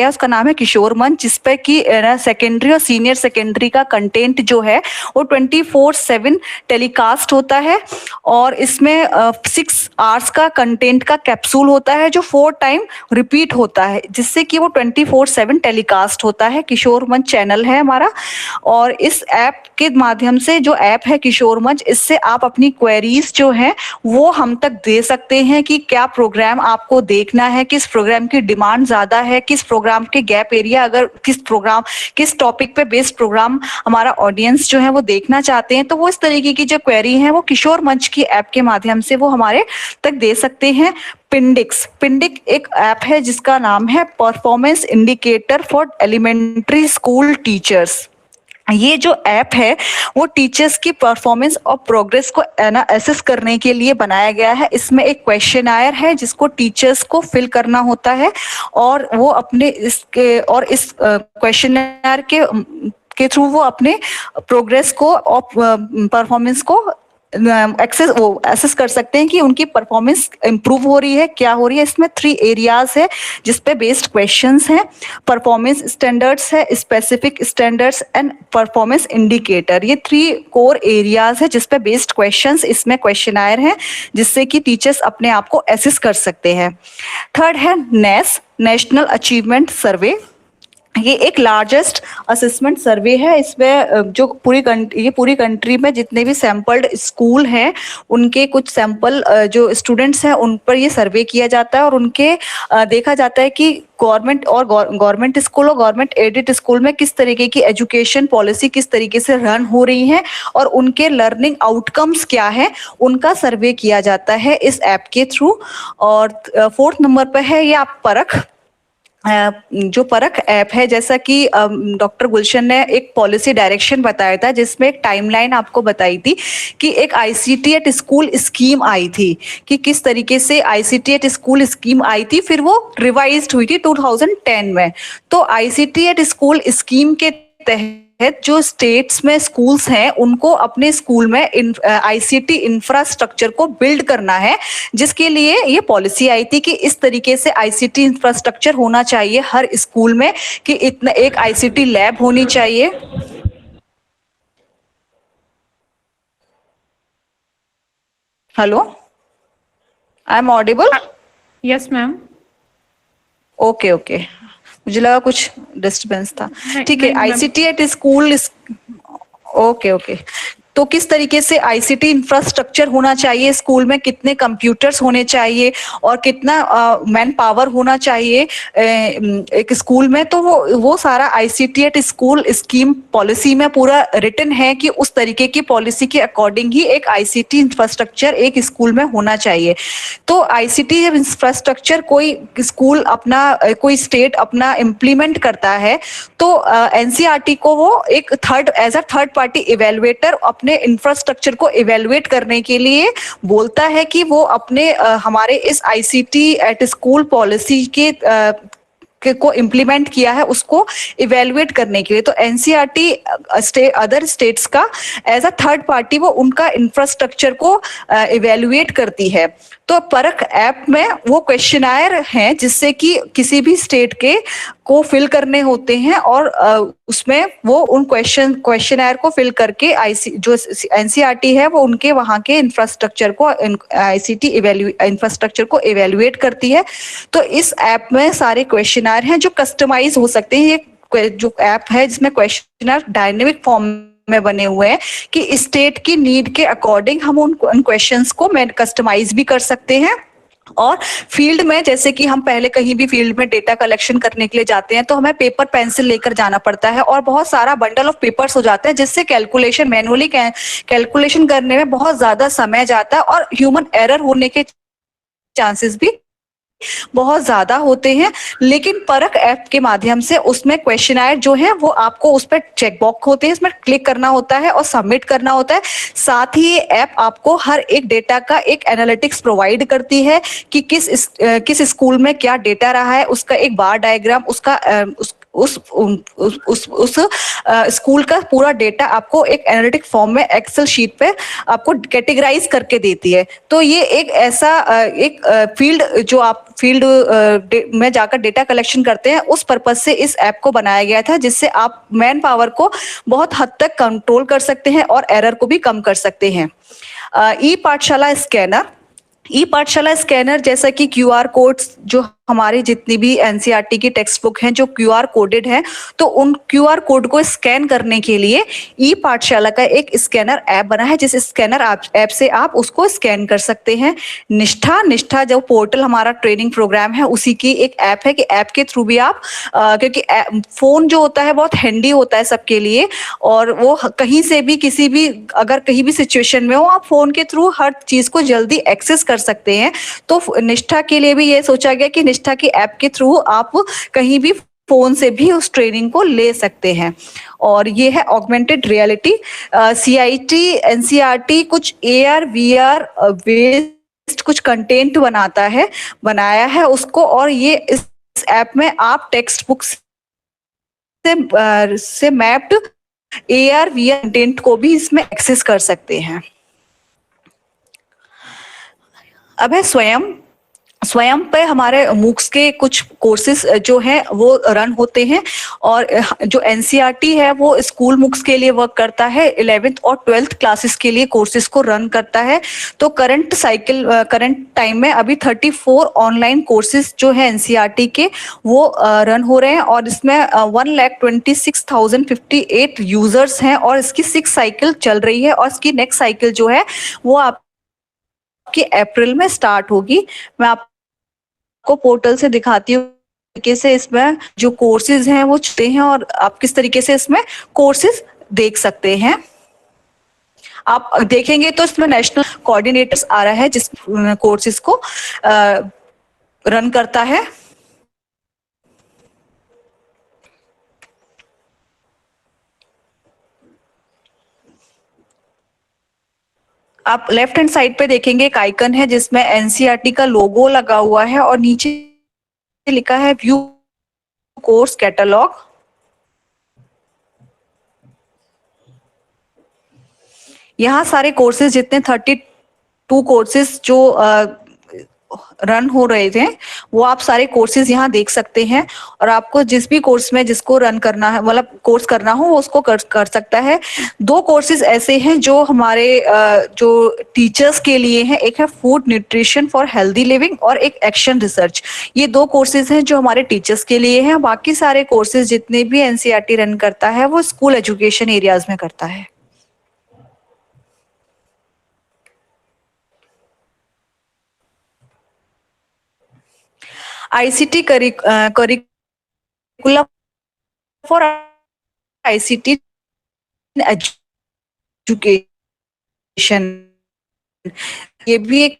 उसका नाम है किशोर मंच, जिसपे कि सेकेंडरी और सीनियर सेकेंडरी का कंटेंट जो है वो 24/7 टेलीकास्ट होता है। और इसमें 6 आवर्स का कंटेंट का कैप्सूल होता है जो 4 टाइम रिपीट होता है, जिससे कि वो 24/7 टेलीकास्ट होता है। किशोर मंच चैनल है हमारा, और इस ऐप के माध्यम से जो ऐप है किशोर मंच, इससे आप अपनी क्वेरीज जो हैं वो हम तक दे सकते हैं कि क्या प्रोग्राम आपको देखना है, किस प्रोग्राम की डिमांड ज्यादा है, किस प्रोग्राम के गैप एरिया, अगर किस टॉपिक पे बेस्ड प्रोग्राम हमारा ऑडियंस जो है वो देखना चाहते हैं, तो वो इस तरीके की जो क्वेरी है वो किशोर मंच की ऐप के माध्यम से वो हमारे तक दे सकते हैं। पिंडिक एक ऐप है जिसका नाम है performance indicator for elementary school teachers. ये जो ऐप है वो टीचर्स की परफॉर्मेंस और प्रोग्रेस को एसेस करने के लिए बनाया गया है। इसमें एक क्वेश्चनायर है जिसको टीचर्स को फिल करना होता है और वो अपने इस क्वेश्चनायर के थ्रू वो अपने प्रोग्रेस को और परफॉर्मेंस को एसेस कर सकते हैं कि उनकी परफॉर्मेंस इंप्रूव हो रही है, क्या हो रही है। इसमें 3 एरियाज है जिस पे बेस्ड क्वेश्चंस हैं। परफॉर्मेंस स्टैंडर्ड्स है, specific standards and performance indicator. ये 3 कोर एरियाज है जिस पे बेस्ड क्वेश्चंस इसमें क्वेश्चनायर है जिससे कि टीचर्स अपने आप को एसेस कर सकते हैं। थर्ड है नेस, नेशनल अचीवमेंट सर्वे। ये एक लार्जेस्ट असेसमेंट सर्वे है। इसमें जो पूरी कंट्री में जितने भी सैंपल्ड स्कूल हैं उनके कुछ सैंपल जो स्टूडेंट्स हैं उन पर ये सर्वे किया जाता है और उनके देखा जाता है कि गवर्नमेंट स्कूल और गवर्नमेंट एडेड स्कूल में किस तरीके की एजुकेशन पॉलिसी किस तरीके से रन हो रही है और उनके लर्निंग आउटकम्स क्या है, उनका सर्वे किया जाता है इस ऐप के थ्रू। और 4th नंबर पर है ये आप परख। जो परख ऐप है, जैसा कि डॉक्टर गुलशन ने एक पॉलिसी डायरेक्शन बताया था जिसमें एक टाइमलाइन आपको बताई थी कि एक आईसीटी एट स्कूल स्कीम आई थी कि किस तरीके से आईसीटी एट स्कूल स्कीम आई थी, फिर वो रिवाइज्ड हुई थी 2010 में। तो आईसीटी एट स्कूल स्कीम के तहत जो स्टेट्स में स्कूल्स हैं उनको अपने स्कूल में आईसीटी इंफ्रास्ट्रक्चर को बिल्ड करना है, जिसके लिए ये पॉलिसी आई थी कि इस तरीके से आईसीटी इंफ्रास्ट्रक्चर होना चाहिए हर स्कूल में कि इतना एक आईसीटी लैब होनी चाहिए। Hello, I am audible? Yes ma'am. Okay okay, मुझे लगा कुछ डिस्टर्बेंस था। ठीक है, ICT at school. Okay okay, तो किस तरीके से आईसीटी इंफ्रास्ट्रक्चर होना चाहिए स्कूल में, कितने कंप्यूटर्स होने चाहिए और कितना मैन पावर होना चाहिए एक स्कूल में, तो वो सारा ICT at school scheme policy में पूरा रिटन है कि उस तरीके की पॉलिसी के अकॉर्डिंग ही एक आईसीटी इंफ्रास्ट्रक्चर एक स्कूल में होना चाहिए। तो आईसीटी जब इंफ्रास्ट्रक्चर कोई स्कूल अपना कोई स्टेट अपना इम्प्लीमेंट करता है तो एनसीईआरटी को वो एक as a third party evaluator अपने इंफ्रास्ट्रक्चर को इवेलुएट करने के लिए बोलता है कि वो अपने हमारे इस आईसीटी एट स्कूल पॉलिसी को इम्प्लीमेंट किया है उसको इवेलुएट करने के लिए। तो एनसीईआरटी अदर स्टेट्स का एज अ थर्ड पार्टी वो उनका इंफ्रास्ट्रक्चर को इवेलुएट करती है। तो परख ऐप में वो क्वेश्चनायर हैं जिससे कि किसी भी स्टेट के को फिल करने होते हैं और उसमें वो उन क्वेश्चनायर को फिल करके जो एनसीईआरटी है वो उनके वहां के इंफ्रास्ट्रक्चर को आईसीटी इंफ्रास्ट्रक्चर को इवेलुएट करती है। तो इस ऐप में सारे क्वेश्चनायर हैं जो कस्टमाइज हो सकते हैं। ये जो ऐप है जिसमें क्वेश्चनर डायनेमिक फॉर्म में बने हुए हैं कि स्टेट की नीड के अकॉर्डिंग हम उन क्वेश्चंस को कस्टमाइज भी कर सकते हैं। और फील्ड में, जैसे कि हम पहले कहीं भी फील्ड में डेटा कलेक्शन करने के लिए जाते हैं तो हमें पेपर पेंसिल लेकर जाना पड़ता है और बहुत सारा बंडल ऑफ पेपर्स हो जाता है जिससे कैलकुलेशन मैनुअली कैलकुलेशन करने में बहुत ज्यादा समय जाता है और ह्यूमन एरर होने के चांसेस भी बहुत ज्यादा होते हैं। लेकिन परख ऐप के माध्यम से उसमें क्वेश्चनायर जो है वो आपको उस पर चेक बॉक्स होते हैं, इसमें क्लिक करना होता है और सबमिट करना होता है। साथ ही ये ऐप आपको हर एक डेटा का एक एनालिटिक्स प्रोवाइड करती है कि किस स्कूल में क्या डेटा रहा है, उसका एक बार डायग्राम, उसका उस स्कूल का पूरा डेटा आपको एक एनालिटिक फॉर्म में एक्सेल शीट पे आपको कैटेगराइज करके देती है। तो ये एक ऐसा एक फील्ड जो आप फील्ड में जाकर डेटा कलेक्शन करते हैं उस पर्पज से इस ऐप को बनाया गया था, जिससे आप मैन पावर को बहुत हद तक कंट्रोल कर सकते हैं और एरर को भी कम कर सकते हैं। ई पाठशाला स्कैनर जैसा कि क्यूआर कोड्स जो हमारी जितनी भी एनसीईआरटी की टेक्स्ट बुक हैं जो क्यूआर कोडेड है, तो उन क्यूआर कोड को स्कैन करने के लिए ई पाठशाला का एक स्कैनर ऐप बना है, जिस स्कैनर ऐप से आप उसको स्कैन कर सकते हैं। निष्ठा जो पोर्टल हमारा ट्रेनिंग प्रोग्राम है उसी की एक ऐप है कि ऐप के थ्रू भी आप क्योंकि फोन जो होता है बहुत हैंडी होता है सबके लिए, और वो कहीं से भी किसी भी अगर कहीं भी सिचुएशन में हो आप फोन के थ्रू हर चीज को जल्दी एक्सेस कर सकते हैं। तो निष्ठा के लिए भी ये सोचा गया कि निष्ठा की ऐप के थ्रू आप कहीं भी फोन से भी उस ट्रेनिंग को ले सकते हैं। और ये है ऑगमेंटेड रियलिटी। सीआईटी एनसीईआरटी कुछ एआर वीआर बेस्ड कुछ कंटेंट बनाया है उसको, और ये इस ऐप में आप टेक्स्ट बुक से मैप्ड एआर वीआर कंटेंट को भी इसमें एक्सेस कर सकते हैं। अब है स्वयं पे हमारे मूक्स के कुछ कोर्सेज जो हैं वो रन होते हैं, और जो एनसीईआरटी है वो स्कूल मूक्स के लिए वर्क करता है, 11th और 12th क्लासेस के लिए कोर्सेज को रन करता है। तो करंट टाइम में अभी 34 ऑनलाइन कोर्सेज जो है एनसीईआरटी के वो रन हो रहे हैं, और इसमें 1,26,058 यूजर्स हैं, और इसकी 6 साइकिल चल रही है, और इसकी नेक्स्ट साइकिल जो है वो आपकी अप्रैल में स्टार्ट होगी। मैं आपको पोर्टल से दिखाती हूँ तरीके से इसमें जो कोर्सेज हैं वो चलते हैं, और आप किस तरीके से इसमें कोर्सेज देख सकते हैं। आप देखेंगे तो इसमें नेशनल कोऑर्डिनेटर्स आ रहा है जिस कोर्सेज को रन करता है। आप लेफ्ट हैंड साइड पे देखेंगे एक आइकन है जिसमें एनसीईआरटी का लोगो लगा हुआ है, और नीचे लिखा है व्यू कोर्स कैटलॉग। यहाँ सारे कोर्सेज जितने 32 कोर्सेज जो रन हो रहे थे वो आप सारे कोर्सेज यहाँ देख सकते हैं, और आपको जिस भी कोर्स में जिसको रन करना है मतलब कोर्स करना हो वो उसको कर सकता है। 2 कोर्सेज ऐसे हैं जो हमारे जो टीचर्स के लिए हैं, एक है food nutrition for healthy living और एक एक्शन रिसर्च। ये 2 कोर्सेज हैं जो हमारे टीचर्स के लिए हैं। बाकी सारे कोर्सेज जितने भी एनसीईआरटी रन करता है वो स्कूल एजुकेशन एरियाज में करता है। ICT curriculum for ICT education, ये भी एक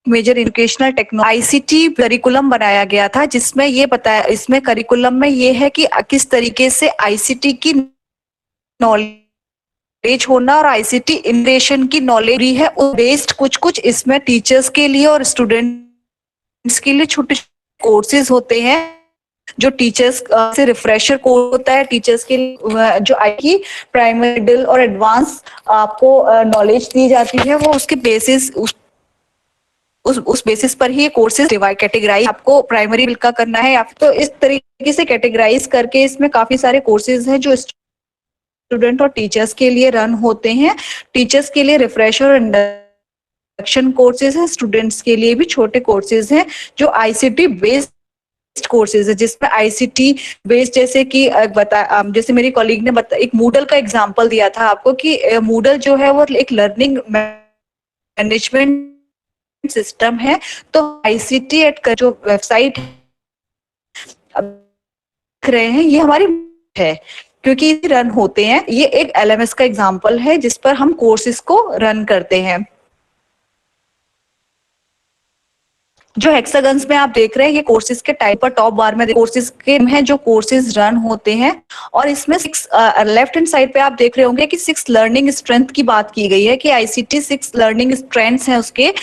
major educational technology ICT curriculum बनाया गया था, जिसमें ये बताया, इसमें करिकुलम में ये है कि किस तरीके से आईसीटी की नॉलेज होना और आईसीटी इंटीग्रेशन की नॉलेज है बेस्ड कुछ इसमें टीचर्स के लिए और स्टूडेंट्स के लिए छोटे कोर्सेज होते हैं जो टीचर्स से रिफ्रेशर कोर्स होता है टीचर्स के लिए, जो आई प्राइमरी मिडिल और एडवांस आपको नॉलेज दी जाती है, वो उसके बेसिस उस बेसिस पर ही कोर्सेज डिवाइड कैटेगराइज आपको प्राइमरी मिडिल का करना है, या तो इस तरीके से कैटेगराइज करके इसमें काफी सारे कोर्सेज हैं जो स्टूडेंट और टीचर्स के लिए रन होते हैं। टीचर्स के लिए रिफ्रेशर और इंडक्शन कोर्सेज हैं, स्टूडेंट्स के लिए भी छोटे कोर्सेज हैं जो आईसीटी बेस्ड कोर्सेज है, जिसमें आईसीटी बेस्ड जैसे कि जैसे मेरी कॉलीग ने एक मूडल का एग्जांपल दिया था आपको कि मूडल जो है वो एक लर्निंग मैनेजमेंट सिस्टम है। तो आईसीटी एट का जो वेबसाइट देख रहे हैं ये हमारी है क्योंकि रन होते हैं, ये एक एलएमएस का एग्जांपल है जिस पर हम कोर्सेज को रन करते हैं। जो हेक्सागन्स में आप देख रहे हैं ये कोर्सेज के टाइप पर टॉप बार में कोर्सेज के हैं जो कोर्सेज रन होते हैं, और इसमें 6 लेफ्ट हैंड साइड पे आप देख रहे होंगे कि 6 लर्निंग स्ट्रेंथ की बात की गई है कि आईसीटी 6 लर्निंग स्ट्रेंथ्स हैं उसके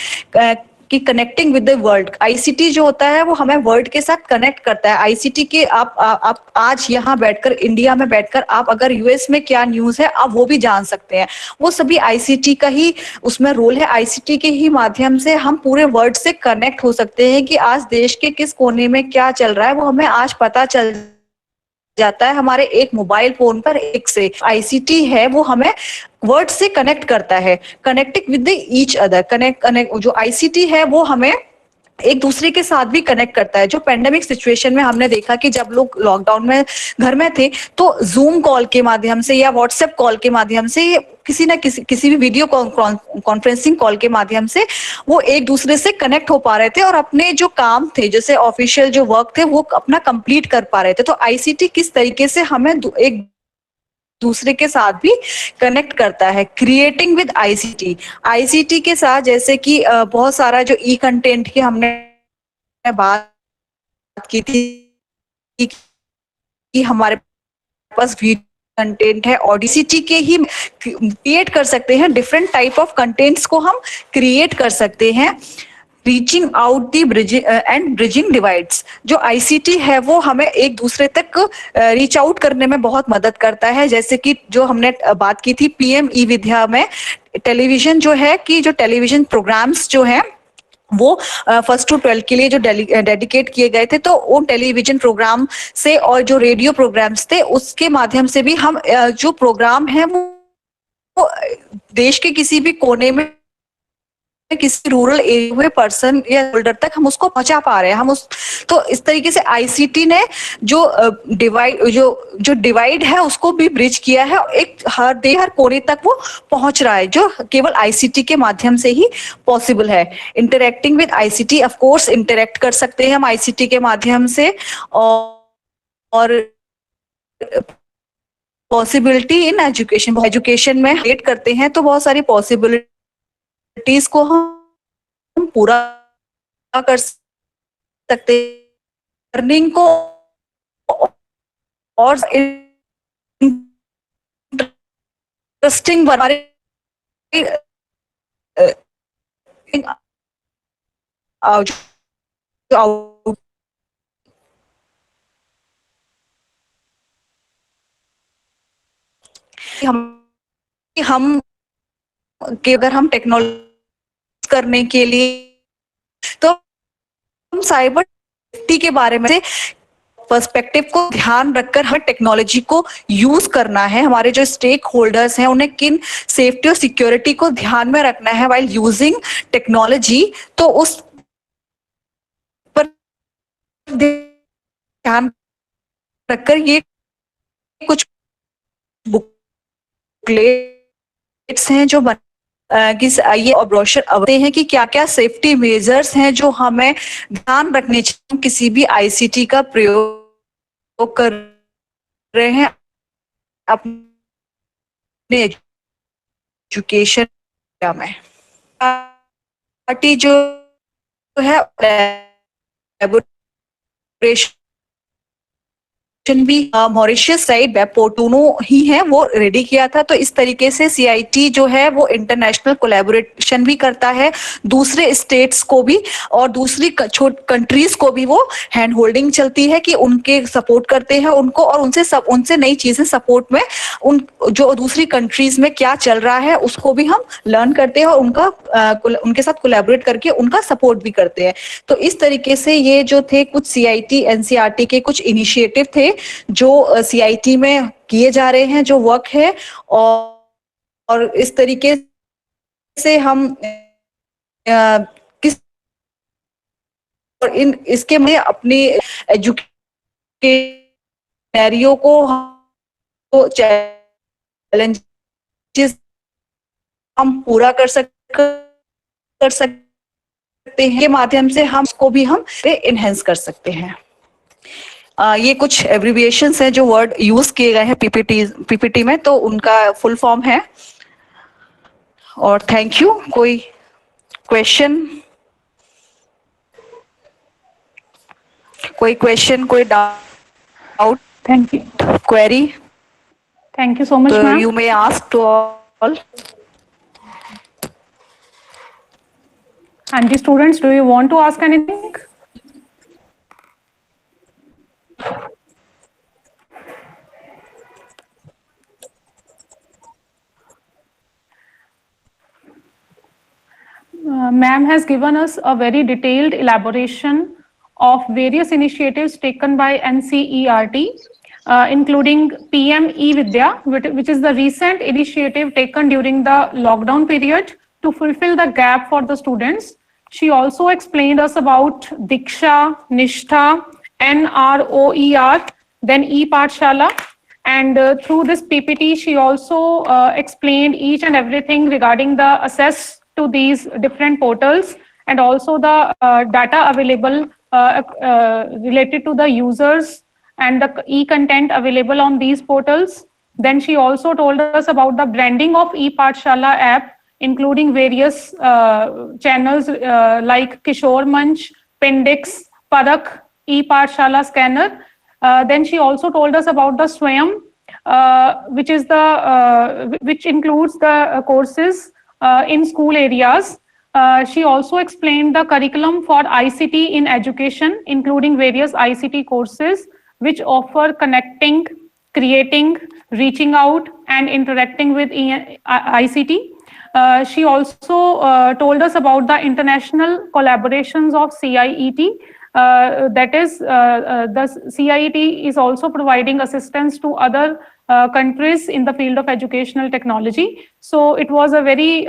कि connecting with the world. ICT जो होता है वो हमें वर्ल्ड के साथ कनेक्ट करता है। आईसीटी के आप आज यहाँ बैठकर इंडिया में बैठकर आप अगर यूएस में क्या न्यूज है आप वो भी जान सकते हैं, वो सभी आईसीटी का ही उसमें रोल है। आईसीटी के ही माध्यम से हम पूरे वर्ल्ड से कनेक्ट हो सकते हैं कि आज देश के किस कोने में क्या चल रहा है वो हमें आज पता चल जाता है हमारे एक मोबाइल फोन पर एक से। आईसीटी है वो हमें वर्ड से कनेक्ट करता है, connecting with each other. Connect जो आईसीटी है वो हमें एक दूसरे के साथ भी कनेक्ट करता है। जो पेंडेमिक सिचुएशन में हमने देखा कि जब लोग लॉकडाउन में घर में थे, तो जूम कॉल के माध्यम से या व्हाट्सएप कॉल के माध्यम से, किसी ना किसी भी वीडियो कॉन्फ्रेंसिंग कॉल के माध्यम से वो एक दूसरे से कनेक्ट हो पा रहे थे और अपने जो काम थे, जैसे ऑफिशियल जो वर्क थे, वो अपना कंप्लीट कर पा रहे थे। तो आईसीटी किस तरीके से हमें एक दूसरे के साथ भी कनेक्ट करता है। क्रिएटिंग विद आईसीटी, आईसीटी के साथ जैसे कि बहुत सारा जो ई कंटेंट की हमने बात की थी कि हमारे पास वीडियो कंटेंट है, ऑडिसिटी के ही क्रिएट कर सकते हैं। डिफरेंट टाइप ऑफ कंटेंट्स को हम क्रिएट कर सकते हैं। Reaching out the bridging divides, जो आईसीटी है वो हमें एक दूसरे तक रीच आउट करने में बहुत मदद करता है। जैसे कि जो हमने बात की थी पीएम ई विद्या में, टेलीविजन जो है कि जो टेलीविजन प्रोग्राम्स जो हैं वो 1st to 12 के लिए जो डेडिकेट किए गए थे, तो उन टेलीविजन प्रोग्राम से और जो रेडियो प्रोग्राम्स थे उसके माध्यम से भी हम जो प्रोग्राम है वो देश के किसी भी कोने में किसी रूरल एरिया हुए पर्सन या होल्डर तक हम उसको पहुंचा पा रहे हैं। हम उस तो इस तरीके से आईसीटी ने जो डिवाइड है उसको भी ब्रिज किया है। एक हर कोने तक वो पहुंच रहा है, जो केवल आईसीटी के माध्यम से ही पॉसिबल है। Interacting with ICT, of course interact कर सकते हैं हम आईसीटी के माध्यम से, और पॉसिबिलिटी इन एजुकेशन में क्रिएट करते हैं, तो बहुत सारी पॉसिबिलिटीज को हम पूरा कर सकते हैं। लर्निंग को और इंटरेस्टिंग बनाने हम कि अगर हम टेक्नोलॉजी करने के लिए, तो हम साइबर सेफ्टी के बारे में पर्सपेक्टिव को ध्यान रखकर हमें टेक्नोलॉजी को यूज करना है। हमारे जो स्टेक होल्डर्स हैं उन्हें किन सेफ्टी और सिक्योरिटी को ध्यान में रखना है वाइल यूजिंग टेक्नोलॉजी, तो उस पर ध्यान रखकर ये कुछ बुकलेट्स हैं जो ये ब्रोशर आते हैं कि क्या क्या सेफ्टी मेजर्स हैं जो हमें ध्यान रखने चाहिए किसी भी आईसीटी का प्रयोग कर रहे हैं अपने एजुकेशन में। पार्टी जो है कोलैबोरेशन भी मॉरिशस साइड वेब पोर्टल ही है वो रेडी किया था। तो इस तरीके से सीआईटी जो है वो इंटरनेशनल कोलैबोरेशन भी करता है दूसरे स्टेट्स को भी और दूसरी कंट्रीज को भी। वो हैंड होल्डिंग चलती है कि उनके सपोर्ट करते हैं उनको, और उनसे नई चीजें सपोर्ट में उन जो दूसरी कंट्रीज में क्या चल रहा है उसको भी हम लर्न करते हैं और उनके साथ कोलैबोरेट करके उनका सपोर्ट भी करते हैं। तो इस तरीके से ये जो थे कुछ सीआईटी एनसीईआरटी के कुछ इनिशिएटिव थे जो सीआईटी में किए जा रहे हैं, जो वर्क है, और इस तरीके से हम इसके में अपनी एजुकेशन को चैलेंजेस हम पूरा कर सकते हैं के माध्यम से हम उसको भी हम एनहेंस कर सकते हैं। ये कुछ एब्रिविएशंस हैं जो वर्ड यूज किए गए हैं पीपीटी में, तो उनका फुल फॉर्म है। और थैंक यू। कोई क्वेश्चन, कोई doubt, Thank you. Query? Thank you so much, So ma'am. you may ask to all. And the students, do you want to ask anything? Ma'am has given us a very detailed elaboration of various initiatives taken by NCERT, including PM E-Vidya, which is the recent initiative taken during the lockdown period to fulfill the gap for the students She also explained us about Diksha, Nishtha, NROER, then ePathshala. And through this PPT, she also explained each and everything regarding the access to these different portals and also the data available related to the users and the e-content available on these portals. Then she also told us about the branding of ePathshala app, including various channels like Kishore Manch, Pendix, Parak, ePathshala scanner. Then she also told us about the Swayam, which includes the courses in school areas. She also explained the curriculum for ICT in education, including various ICT courses, which offer connecting, creating, reaching out, and interacting with ICT. She also told us about the international collaborations of CIET. That is, the CIET is also providing assistance to other countries in the field of educational technology. So it was a very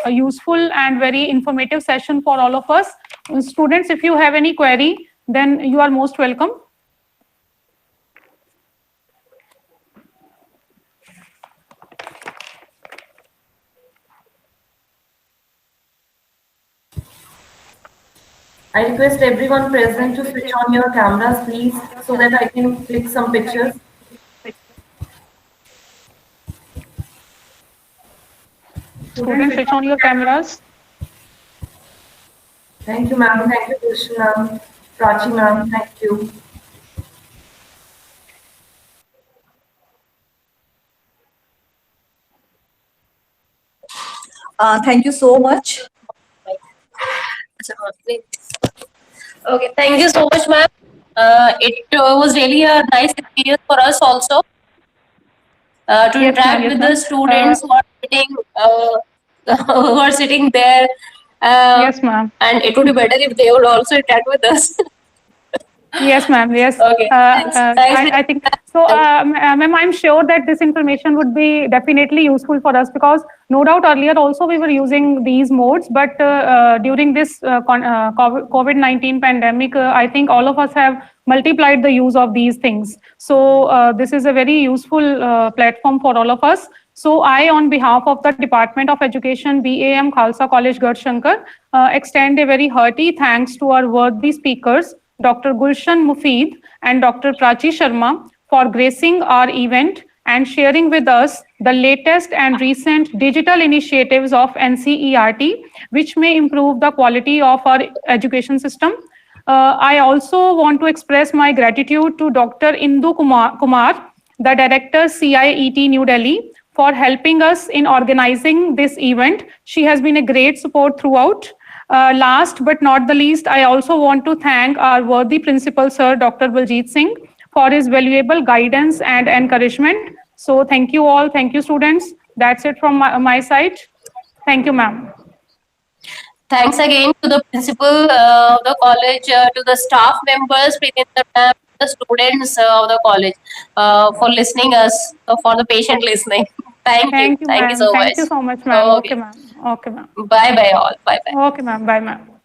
useful and very informative session for all of us. Students, if you have any query, then you are most welcome. I request everyone present to switch on your cameras, please, so that I can click some pictures. Students, switch on your cameras. Thank you, ma'am. Thank you, Krishna ma'am. Prachi ma'am, thank you. Thank you so much. Okay, thank you so much, ma'am. It was really a nice experience for us also to Yes, interact ma'am. with the students who are sitting there. Yes, ma'am. And it would be better if they would also interact with us. Yes, ma'am. Yes. Okay. Thanks. I think so. Ma'am, I'm sure that this information would be definitely useful for us because no doubt earlier also we were using these modes, but during this COVID-19 pandemic, I think all of us have multiplied the use of these things. So this is a very useful platform for all of us. So I, on behalf of the Department of Education, BAM Khalsa College, Garhshankar, extend a very hearty thanks to our worthy speakers, Dr. Gulshan Mufid and Dr. Prachi Sharma, for gracing our event and sharing with us the latest and recent digital initiatives of NCERT, which may improve the quality of our education system. I also want to express my gratitude to Dr. Indu Kumar, the Director, CIET New Delhi, for helping us in organizing this event. She has been a great support throughout. Last but not the least, I also want to thank our worthy principal, Sir Dr. Baljit Singh, for his valuable guidance and encouragement. So thank you all. Thank you, students. That's it from my side. Thank you, ma'am. Thanks again to the principal of the college, to the staff members, the students of the college for listening us, for the patient listening. Thank you. Thank you so much. Thank you so much, ma'am. Okay, ma'am. Okay, ma'am. Bye bye all. Bye bye. Okay, ma'am. Bye, ma'am.